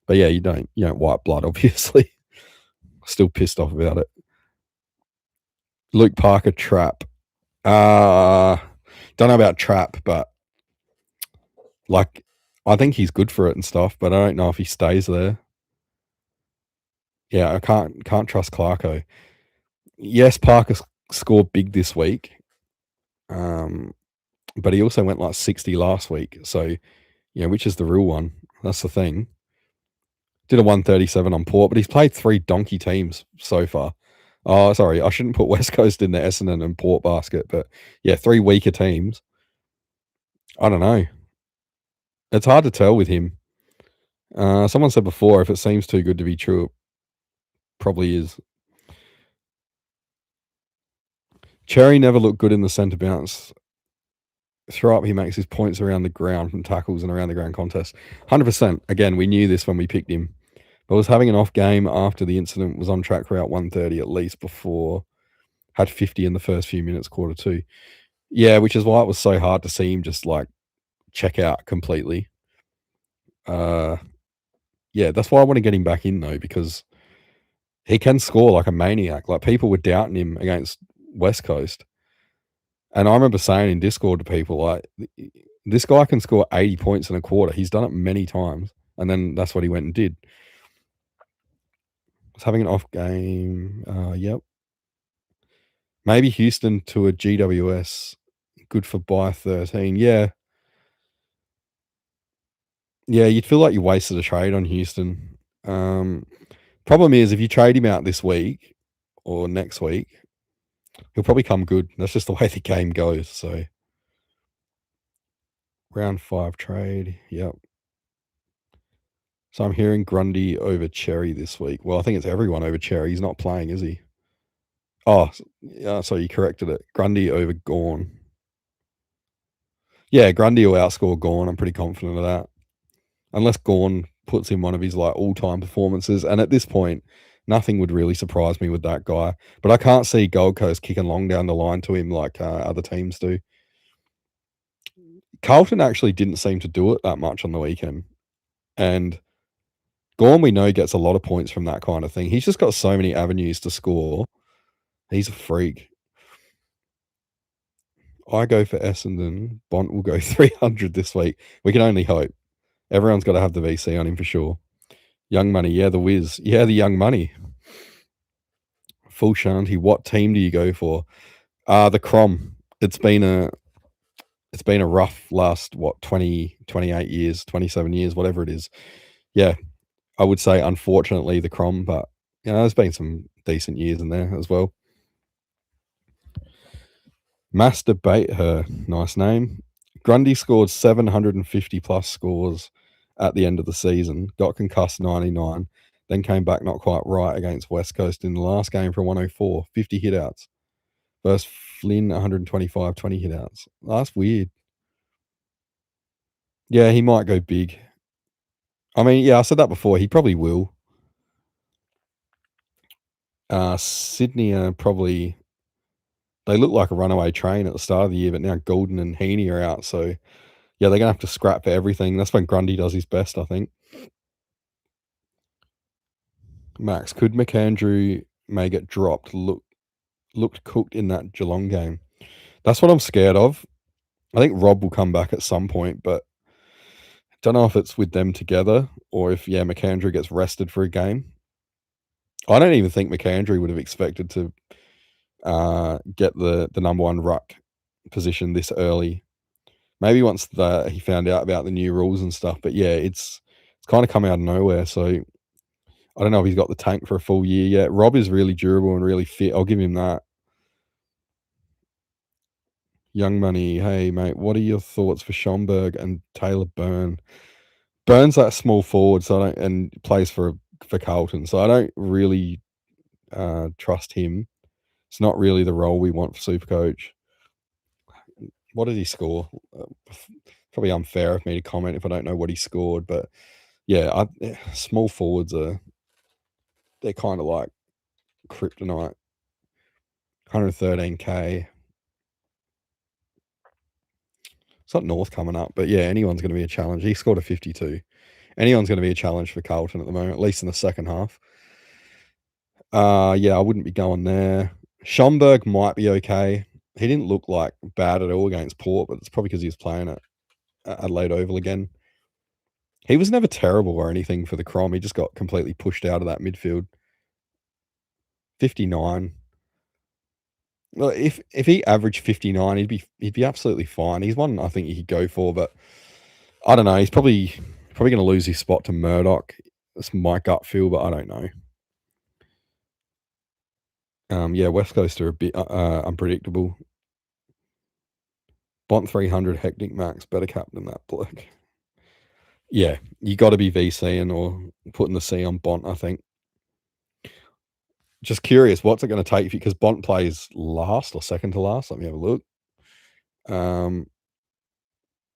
But yeah, you don't wipe blood, obviously. Still pissed off about it. Luke Parker trap. Don't know about trap, but like I think he's good for it and stuff, but I don't know if he stays there. Yeah, I can't trust Clarko. Yes, Parker scored big this week. But he also went like 60 last week. So, which is the real one? That's the thing. Did a 137 on Port, but he's played 3 donkey teams so far. Oh, sorry, I shouldn't put West Coast in the Essendon and Port basket, but yeah, 3 weaker teams. I don't know. It's hard to tell with him. Someone said before, if it seems too good to be true, it probably is. Cherry never looked good in the centre bounce. Throw up, he makes his points around the ground from tackles and around the ground contests. 100%. Again, we knew this when we picked him. But was having an off game after the incident, was on track for out 130 at least before, had 50 in the first few minutes, quarter 2. Yeah, which is why it was so hard to see him just like check out completely. Yeah, that's why I want to get him back in though, because he can score like a maniac. Like people were doubting him against West Coast. And I remember saying in Discord to people, like, this guy can score 80 points in a quarter. He's done it many times. And then that's what he went and did. Was having an off game. Yep. Maybe Houston to a GWS. Good for buy 13. Yeah. Yeah, you'd feel like you wasted a trade on Houston. Problem is, if you trade him out this week or next week, he'll probably come good. That's just the way the game goes. So, round 5 trade. Yep. So I'm hearing Grundy over Cherry this week. Well, I think it's everyone over Cherry. He's not playing, is he? Oh, yeah, so you corrected it. Grundy over Gawn. Yeah, Grundy will outscore Gawn. I'm pretty confident of that. Unless Gawn puts in one of his like all-time performances. And at this point, nothing would really surprise me with that guy. But I can't see Gold Coast kicking long down the line to him like other teams do. Carlton actually didn't seem to do it that much on the weekend. And Gawn, we know, gets a lot of points from that kind of thing. He's just got so many avenues to score. He's a freak. I go for Essendon. Bont will go 300 this week. We can only hope. Everyone's got to have the VC on him for sure. Young Money, yeah, the Wiz. Yeah, the Young Money. Full Shanty. What team do you go for? The Crom. It's been a rough last 20, 28 years, 27 years, whatever it is. Yeah, I would say unfortunately the Crom, but there's been some decent years in there as well. Masturbate her, nice name. Grundy scored 750 plus scores at the end of the season, got concussed 99, then came back not quite right against West Coast in the last game for 104, 50 hitouts. Versus Flynn, 125, 20 hitouts. That's weird. Yeah, he might go big. I mean, yeah, I said that before. He probably will. Sydney are probably... They look like a runaway train at the start of the year, but now Golden and Heaney are out, so... Yeah, they're going to have to scrap for everything. That's when Grundy does his best, I think. Max, could McAndrew may get dropped? Looked cooked in that Geelong game. That's what I'm scared of. I think Rob will come back at some point, but don't know if it's with them together or if, McAndrew gets rested for a game. I don't even think McAndrew would have expected to get the number 1 ruck position this early. Maybe once he found out about the new rules and stuff. But yeah, it's kind of come out of nowhere. So I don't know if he's got the tank for a full year yet. Rob is really durable and really fit. I'll give him that. Young Money, hey mate, what are your thoughts for Schomburg and Taylor Byrne? Byrne's that small forward, so I don't, and plays for Carlton, so I don't really trust him. It's not really the role we want for Supercoach. What did he score? Probably unfair of me to comment if I don't know what he scored, but yeah, small forwards they're kind of like kryptonite. 113k. It's not North coming up, but yeah, anyone's going to be a challenge. He scored a 52. Anyone's going to be a challenge for Carlton at the moment, at least in the second half. Yeah, I wouldn't be going there. Schomburg might be okay. He didn't look like bad at all against Port, but it's probably because he was playing at Adelaide Oval again. He was never terrible or anything for the Crom. He just got completely pushed out of that midfield. 59. Well, if he averaged 59, he'd be absolutely fine. He's one I think he could go for, but I don't know. He's probably going to lose his spot to Murdoch. That's my gut feel, but I don't know. Yeah, West Coast are a bit unpredictable. Bont 300, Hectic Max, better captain that bloke. Yeah, you got to be VCing or putting the C on Bont, I think. Just curious, what's it going to take for you? Because Bont plays last or second to last. Let me have a look.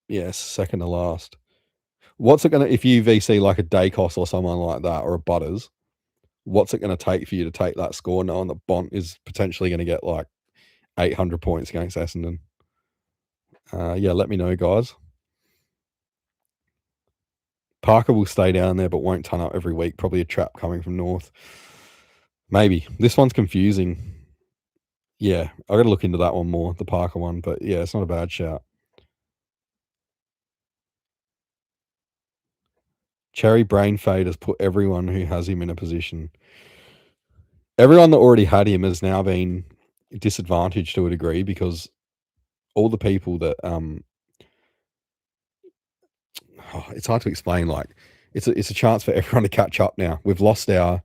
Yes, second to last. What's it going to, if you VC like a Dacos or someone like that or a Butters, what's it going to take for you to take that score knowing that Bont is potentially going to get like 800 points against Essendon? Yeah, let me know, guys. Parker will stay down there but won't turn up every week. Probably a trap coming from North. Maybe. This one's confusing. Yeah, I got to look into that one more, the Parker one. But yeah, it's not a bad shout. Cherry brain fade has put everyone who has him in a position. Everyone that already had him has now been disadvantaged to a degree because all the people that it's hard to explain. Like it's a chance for everyone to catch up now. We've lost our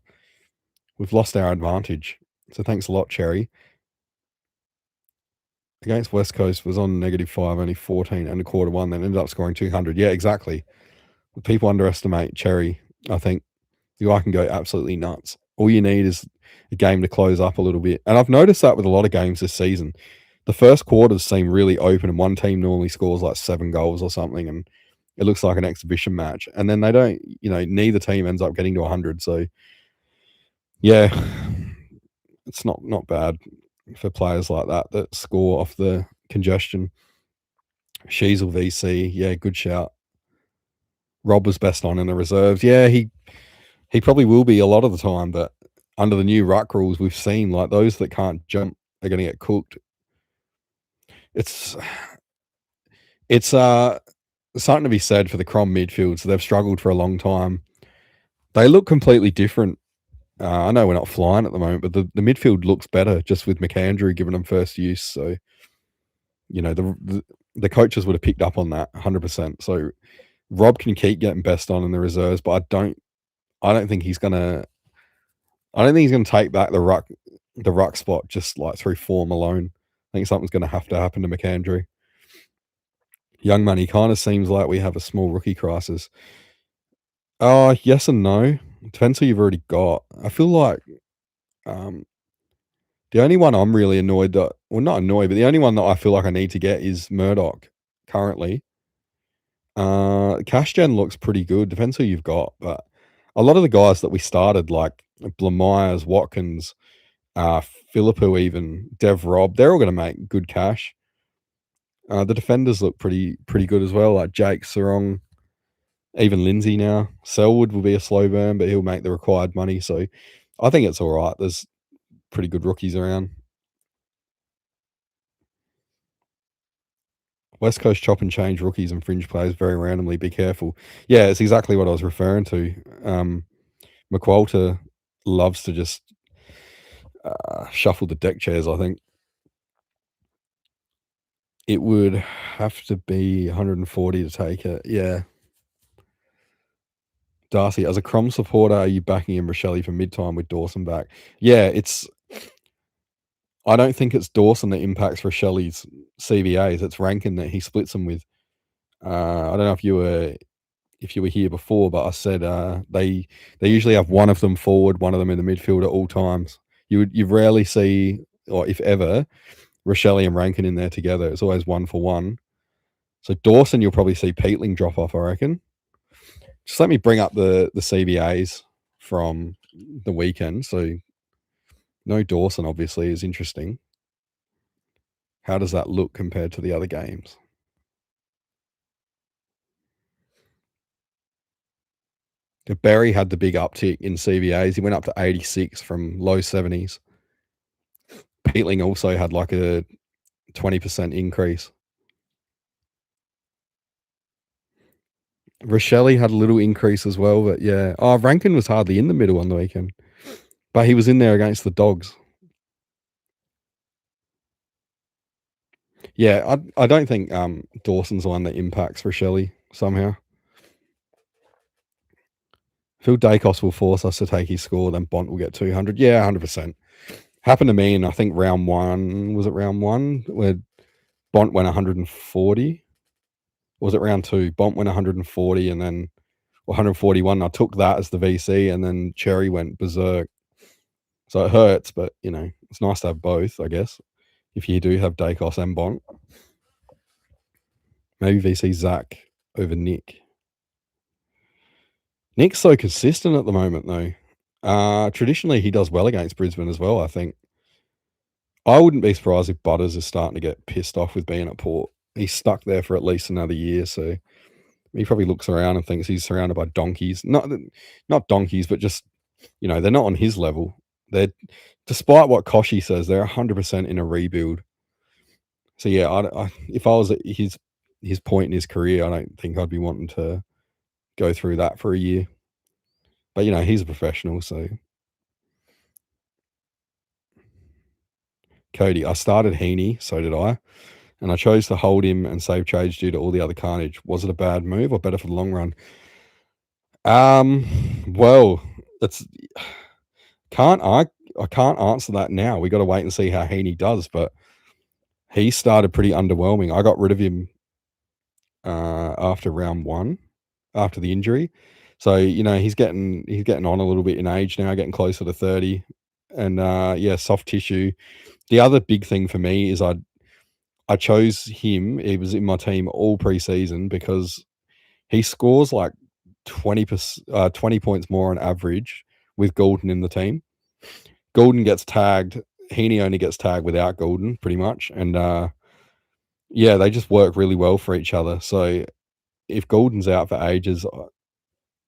advantage. So thanks a lot, Cherry. Against West Coast was on -5, only 14 and a quarter one, then ended up scoring 200. Yeah, exactly. People underestimate Cherry. I think the guy can go absolutely nuts. All you need is a game to close up a little bit. And I've noticed that with a lot of games this season. The first quarters seem really open, and one team normally scores like 7 goals or something, and it looks like an exhibition match. And then they don't, neither team ends up getting to 100. So, yeah, it's not bad for players like that score off the congestion. Sheasel VC, yeah, good shout. Rob was best on in the reserves. Yeah, he probably will be a lot of the time, but under the new ruck rules, we've seen like those that can't jump are going to get cooked. It's something to be said for the Crom midfield. So they've struggled for a long time. They look completely different. I know we're not flying at the moment, but the midfield looks better just with McAndrew giving them first use. So the coaches would have picked up on that 100%. So Rob can keep getting best on in the reserves, but I don't think he's gonna take back the ruck spot just like through form alone. I think something's gonna have to happen to McAndrew. Young Money kind of seems like we have a small rookie crisis. Yes and no. Depends who you've already got. I feel like the only one I'm really annoyed that, well, not annoyed, but the only one that I feel like I need to get is Murdoch currently. Cash gen looks pretty good. Depends who you've got, but a lot of the guys that we started, like Blamires, Watkins, Philippou, even Dev Rob, they're all going to make good cash. The defenders look pretty good as well, like Jake Sarong, even Lindsay now. Selwood will be a slow burn, but he'll make the required money. So I think it's all right. There's pretty good rookies around. West Coast chop and change rookies and fringe players very randomly. Be careful. Yeah, it's exactly what I was referring to. McQualter loves to just shuffle the deck chairs, I think. It would have to be 140 to take it. Yeah. Darcy, as a Crom supporter, are you backing in Rochelle for mid-time with Dawson back? Yeah, I don't think it's Dawson that impacts Rochelle's CBAs. It's Rankin that he splits them with. I don't know if you were here before, but I said they usually have one of them forward, one of them in the midfield at all times. You rarely see, or if ever, Rochelle and Rankin in there together. It's always 1-for-1. So Dawson, you'll probably see Peatling drop off, I reckon. Just let me bring up the CBAs from the weekend. So no Dawson, obviously, is interesting. How does that look compared to the other games? Berry had the big uptick in CBAs. He went up to 86 from low 70s. Peatling also had like a 20% increase. Rochelle had a little increase as well, but yeah. Oh, Rankin was hardly in the middle on the weekend, but he was in there against the Dogs. Yeah, I don't think Dawson's the one that impacts Rochelle somehow. Phil Dacos will force us to take his score, then Bont will get 200. Yeah, 100%. Happened to me in, I think, round one. Was it round one where Bont went 140? Or was it round two? Bont went 140 and then 141. I took that as the VC, and then Cherry went berserk. So it hurts, but, it's nice to have both, I guess, if you do have Dacos and Bont. Maybe VC Zach over Nick. Nick's so consistent at the moment, though. Traditionally, he does well against Brisbane as well, I think. I wouldn't be surprised if Butters is starting to get pissed off with being at Port. He's stuck there for at least another year, so he probably looks around and thinks he's surrounded by donkeys. Not donkeys, but just, they're not on his level. They're, despite what Koshy says, they're 100% in a rebuild. So yeah, if I was at his point in his career, I don't think I'd be wanting to go through that for a year. But he's a professional, so. Cody, I started Heaney, so did I. And I chose to hold him and save trades due to all the other carnage. Was it a bad move or better for the long run? Well, it's I can't answer that now. We got to wait and see how Heaney does, but he started pretty underwhelming. I got rid of him after round one, after the injury. So, he's getting on a little bit in age now, getting closer to 30. And soft tissue. The other big thing for me is I chose him. He was in my team all preseason because he scores like 20 points more on average with Golden in the team. Golden gets tagged. Heaney only gets tagged without Golden, pretty much. And they just work really well for each other. So if Golden's out for ages,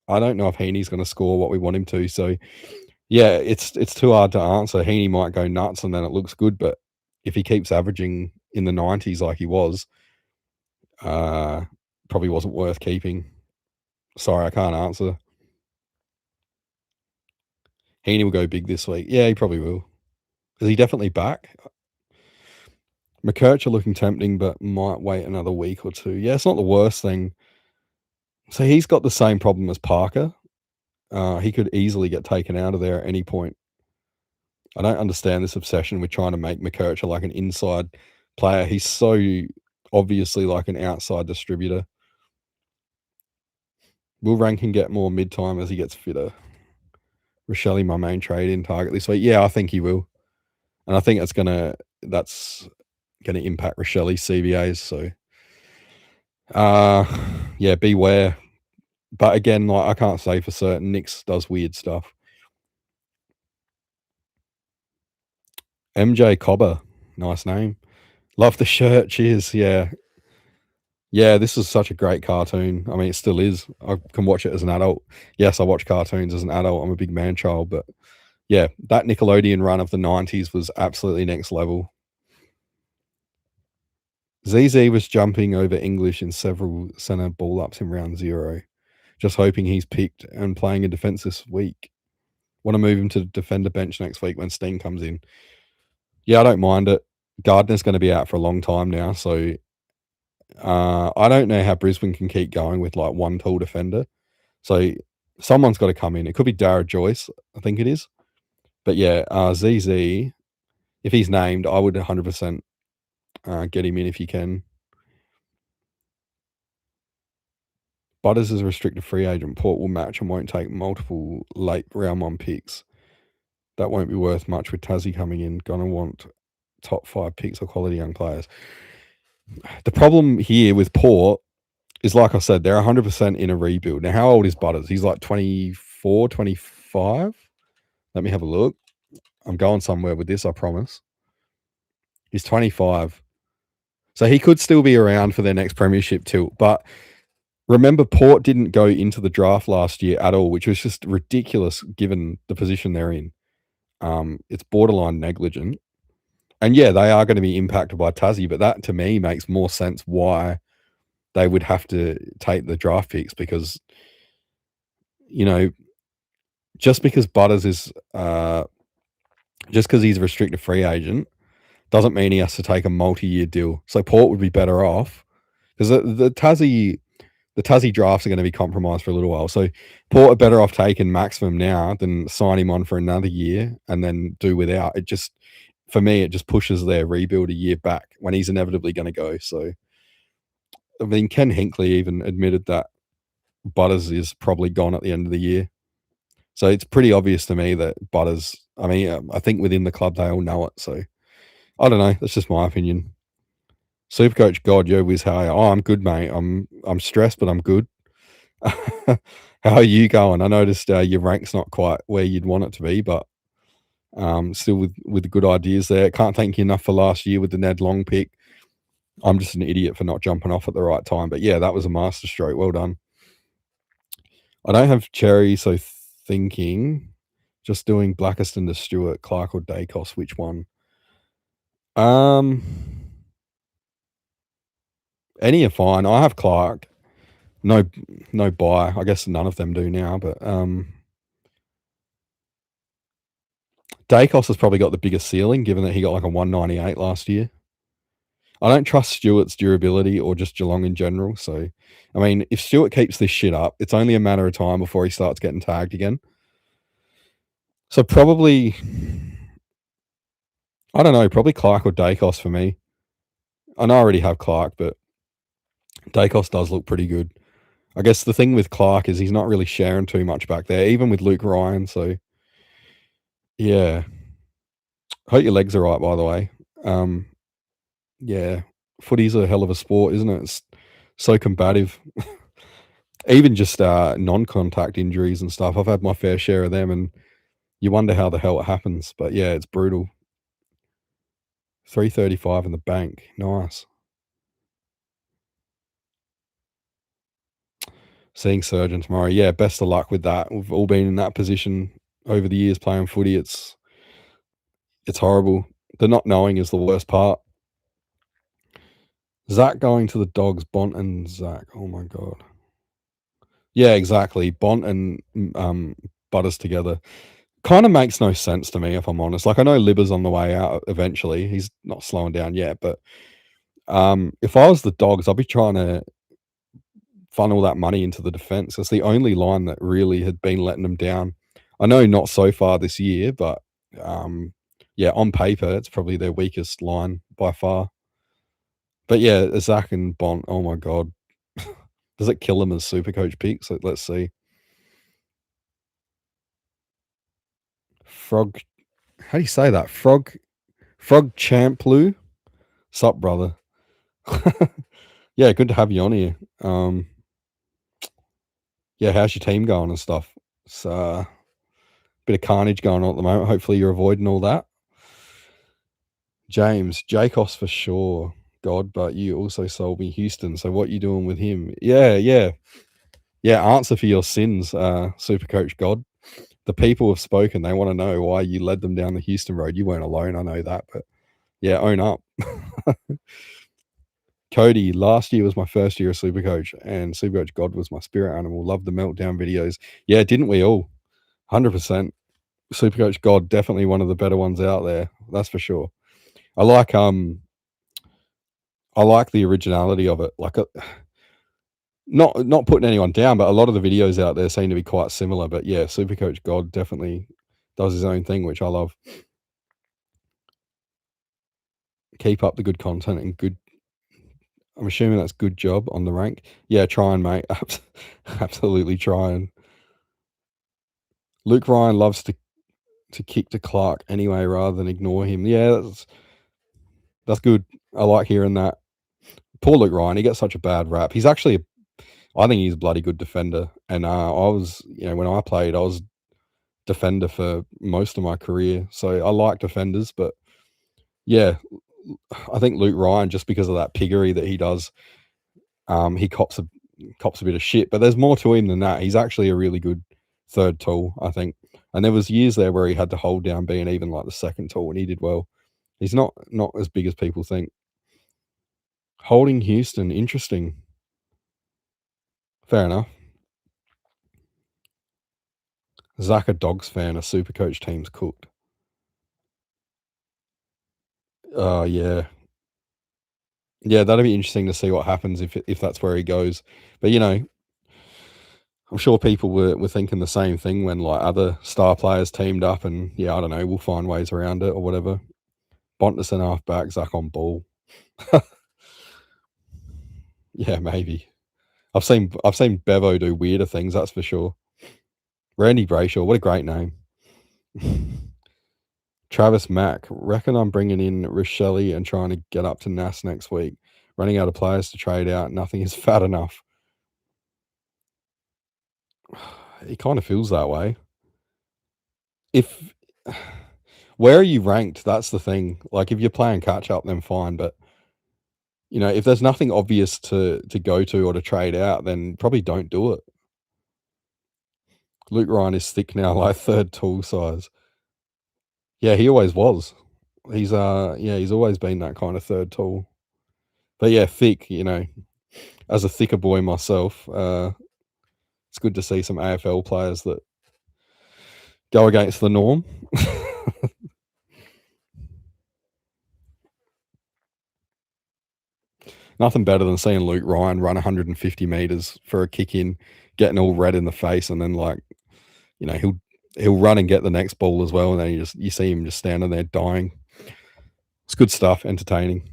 I don't know if Heaney's going to score what we want him to. So yeah, it's too hard to answer. Heaney might go nuts and then it looks good, but if he keeps averaging in the 90s like he was, probably wasn't worth keeping. Sorry, I can't answer. Heaney will go big this week. Yeah, he probably will. Is he definitely back? McKercher looking tempting, but might wait another week or two. Yeah, it's not the worst thing. So he's got the same problem as Parker. He could easily get taken out of there at any point. I don't understand this obsession with trying to make McKercher like an inside player. He's so obviously like an outside distributor. Will Rankin get more mid-time as he gets fitter? Rochelle, my main trade in target this week. Yeah, I think he will. And I think that's gonna impact Rochelle's CBAs. So beware. But again, like I can't say for certain. Nix does weird stuff. MJ Cobber, nice name. Love the shirt. Cheers. Yeah. Yeah, this is such a great cartoon. I mean, it still is. I can watch it as an adult. Yes, I watch cartoons as an adult. I'm a big man child, but yeah, that Nickelodeon run of the 90s was absolutely next level. ZZ was jumping over English in several centre ball ups in round 0. Just hoping he's picked and playing a defence this week. Want to move him to the defender bench next week when Steen comes in. Yeah, I don't mind it. Gardner's going to be out for a long time now, so I don't know how Brisbane can keep going with like one tall defender. So Someone's got to come in. It could be Dara Joyce, I think it is. But yeah, ZZ, if he's named, I would 100% get him in if you can. Butters is a restricted free agent. Port will match and won't take multiple late round 1 picks. That won't be worth much with Tassie coming in. Gonna want top 5 picks or quality young players. The problem here with Port is, like I said, they're 100% in a rebuild. Now, how old is Butters? He's like 24, 25? Let me have a look. I'm going somewhere with this, I promise. He's 25. So he could still be around for their next premiership tilt. But remember, Port didn't go into the draft last year at all, which was just ridiculous given the position they're in. It's borderline negligent. And yeah, they are going to be impacted by Tassie, but that to me makes more sense why they would have to take the draft picks, because, you know, just because Butters is just because he's a restricted free agent doesn't mean he has to take a multi-year deal. So Port would be better off, because the Tassie drafts are going to be compromised for a little while. So Port are better off taking maximum now than sign him on for another year and then do without. It just, for me, it just pushes their rebuild a year back when he's inevitably going to go. So, I mean, Ken Hinkley even admitted that Butters is probably gone at the end of the year. So it's pretty obvious to me that Butters, I mean, I think within the club they all know it. So I don't know. That's just my opinion. Supercoach God, yo, Wiz, how are you? Oh, I'm good, mate. I'm stressed, but I'm good. How are you going? I noticed your rank's not quite where you'd want it to be, but still with good ideas there. Can't thank you enough for last year with the Ned Long pick. I'm just an idiot for not jumping off at the right time. But yeah, that was a masterstroke. Well done. I don't have Cherry, so thinking just doing Blackiston to Stewart, Clark or Dacos. Which one? Any are fine. I have Clark. No buy. I guess none of them do now, but Dacos has probably got the biggest ceiling, given that he got like a 198 last year. I don't trust Stewart's durability or just Geelong in general. So, I mean, if Stewart keeps this shit up, it's only a matter of time before he starts getting tagged again. So probably, I don't know, probably Clark or Dacos for me. I know I already have Clark, but Dacos does look pretty good. I guess the thing with Clark is he's not really sharing too much back there, even with Luke Ryan. So, yeah. Hope your legs are right, by the way. Yeah. Footy's a hell of a sport, isn't it? It's so combative. Even just non-contact injuries and stuff. I've had my fair share of them, and you wonder how the hell it happens. But yeah, it's brutal. 335 in the bank. Nice. Seeing Surgeon tomorrow. Yeah, best of luck with that. We've all been in that position over the years playing footy. It's horrible. The not knowing is the worst part. Zach going to the Dogs, Bont and Zach. Oh my god. Yeah, exactly. Bont and Butters together. Kind of makes no sense to me, if I'm honest. Like, I know Libba's on the way out eventually. He's not slowing down yet, but if I was the Dogs, I'd be trying to funnel that money into the defense. It's the only line that really had been letting them down. I know not so far this year, but yeah, on paper, it's probably their weakest line by far. But yeah, Zach and Bont, oh my god. Does it kill them as Supercoach picks? Let's see. Frog, how do you say that? Frog Champlu? Sup, brother? Yeah, good to have you on here. Yeah, how's your team going and stuff? It's bit of carnage going on at the moment. Hopefully you're avoiding all that. James, Jacobs for sure. God, but you also sold me Houston. So what you doing with him? Yeah. Answer for your sins, Supercoach God. The people have spoken. They want to know why you led them down the Houston road. You weren't alone. I know that, but yeah, own up. Cody, last year was my first year of Supercoach, and Supercoach God was my spirit animal. Loved the meltdown videos. Yeah, didn't we all? 100%. Supercoach God, definitely one of the better ones out there. That's for sure. I like the originality of it. Like, not putting anyone down, but a lot of the videos out there seem to be quite similar. But yeah, Supercoach God definitely does his own thing, which I love. Keep up the good content and good. I'm assuming that's good job on the rank. Yeah, trying, mate. Absolutely trying. Luke Ryan loves to kick to Clark anyway, rather than ignore him. Yeah, that's good. I like hearing that. Poor Luke Ryan, he gets such a bad rap. He's actually, I think he's a bloody good defender. And I was, when I played, I was defender for most of my career, so I like defenders. But yeah, I think Luke Ryan, just because of that piggery that he does, he cops a bit of shit. But there's more to him than that. He's actually a really good third tool, I think. And there was years there where he had to hold down being even like the second tool, and he did well. He's not as big as people think. Holding Houston, interesting. Fair enough. Zach, a Dogs fan, a Supercoach team's cooked. Oh yeah, yeah, that'd be interesting to see what happens if that's where he goes. But I'm sure people were thinking the same thing when like other star players teamed up, and yeah, I don't know, we'll find ways around it or whatever. Bontus and half back, Zach on ball. Yeah, maybe. I've seen Bevo do weirder things, that's for sure. Randy Brayshaw, what a great name. Travis Mack, reckon I'm bringing in Rochelle and trying to get up to Nas next week. Running out of players to trade out, nothing is fat enough. It kind of feels that way. If where are you ranked? That's the thing. Like if you're playing catch up, then fine. But if there's nothing obvious to go to or to trade out, then probably don't do it. Luke Ryan is thick now, like third tool size. Yeah, he always was. He's always been that kind of third tool. But yeah, thick, as a thicker boy myself, it's good to see some AFL players that go against the norm. Nothing better than seeing Luke Ryan run 150 meters for a kick in, getting all red in the face, and then he'll run and get the next ball as well, and then you see him just standing there dying. It's good stuff, entertaining.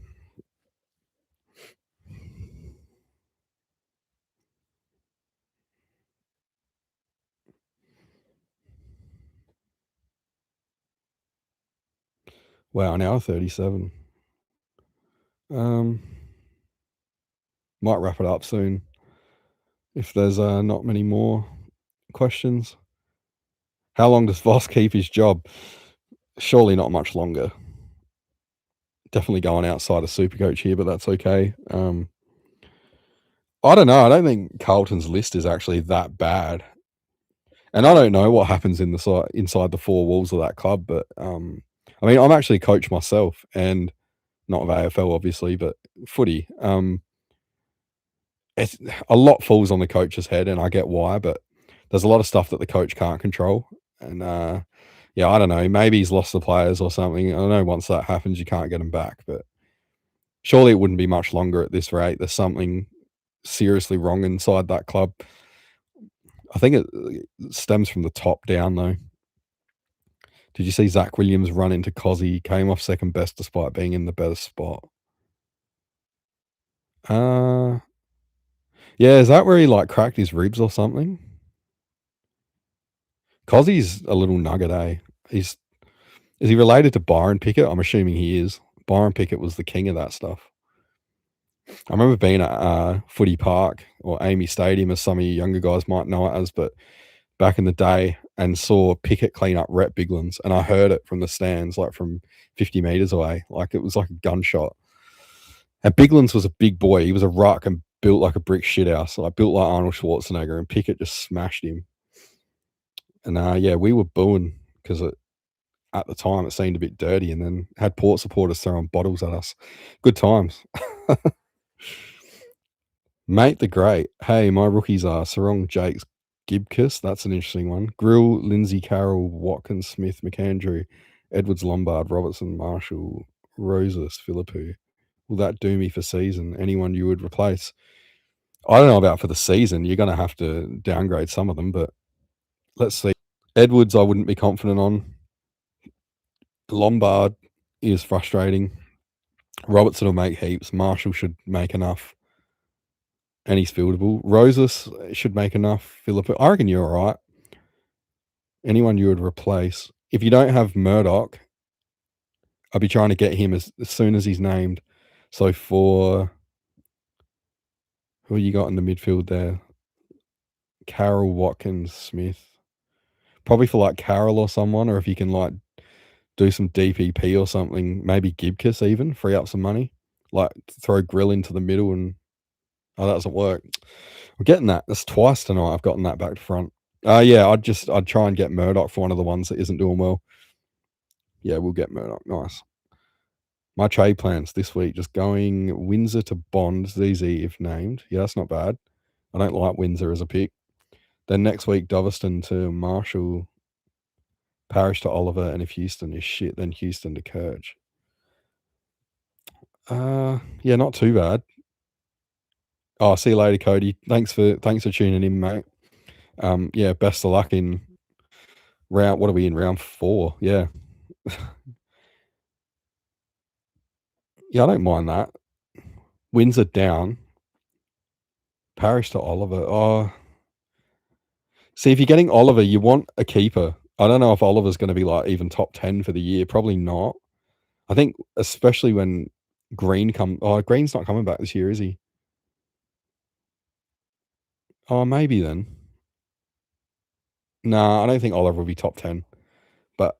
Wow, an hour 37. Um, might wrap it up soon if there's not many more questions. How long does Voss keep his job? Surely not much longer. Definitely going outside of Supercoach here, but that's okay. I don't know. I don't think Carlton's list is actually that bad, and I don't know what happens inside the four walls of that club. But I mean, I'm actually a coach myself, and not of AFL obviously, but footy. It's a lot falls on the coach's head, and I get why, but there's a lot of stuff that the coach can't control, and yeah, I don't know. Maybe he's lost the players or something. I don't know. Once that happens, you can't get them back, but surely it wouldn't be much longer at this rate. There's something seriously wrong inside that club. I think it stems from the top down, though. Did you see Zach Williams run into Cozzy? Came off second best despite being in the better spot. Uh, yeah, is that where he like cracked his ribs or something? Cozzy's a little nugget, eh? Is he related to Byron Pickett? I'm assuming he is. Byron Pickett was the king of that stuff. I remember being at Footy Park or Amy Stadium, as some of you younger guys might know it as, but back in the day, and saw Pickett clean up Rhett Biglands, and I heard it from the stands, like from 50 meters away, like it was like a gunshot. And Biglands was a big boy; he was a ruck and built like a brick shithouse, like built like Arnold Schwarzenegger, and Pickett just smashed him. And yeah, we were booing because at the time it seemed a bit dirty, and then had Port supporters throwing bottles at us. Good times. Mate the Great. Hey, my rookies are Sarong Jakes Gibcus. That's an interesting one. Grill, Lindsay Carroll, Watkins, Smith, McAndrew, Edwards, Lombard, Robertson, Marshall, Rosas, Philippou. Will that do me for season? Anyone you would replace? I don't know about for the season. You're gonna have to downgrade some of them, but let's see. Edwards, I wouldn't be confident on. Lombard is frustrating. Robertson will make heaps. Marshall should make enough, and he's fieldable. Rosas should make enough. Philip, I reckon you're all right. Anyone you would replace. If you don't have Murdoch, I'd be trying to get him as soon as he's named. So for who you got in the midfield there? Carroll, Watkins, Smith. Probably for like Carroll or someone, or if you can like do some DPP or something, maybe Gibkiss even, free up some money. Like throw Grill into the middle and that doesn't work. I'm getting that. That's twice tonight I've gotten that back to front. Yeah, I'd try and get Murdoch for one of the ones that isn't doing well. Yeah, we'll get Murdoch. Nice. My trade plans this week, just going Windsor to Bond, ZZ if named. Yeah, that's not bad. I don't like Windsor as a pick. Then next week, Doveston to Marshall, Parish to Oliver, and if Houston is shit, then Houston to Kirch. Yeah, not too bad. Oh, see you later, Cody. Thanks for tuning in, mate. Yeah, best of luck in round. What are we in round 4? Yeah, yeah, I don't mind that. Windsor down, Parish to Oliver. Oh, see, if you're getting Oliver, you want a keeper. I don't know if Oliver's going to be like even top 10 for the year. Probably not. I think especially when Green come. Oh, Green's not coming back this year, is he? Oh, maybe then. Nah, I don't think Oliver will be top 10. But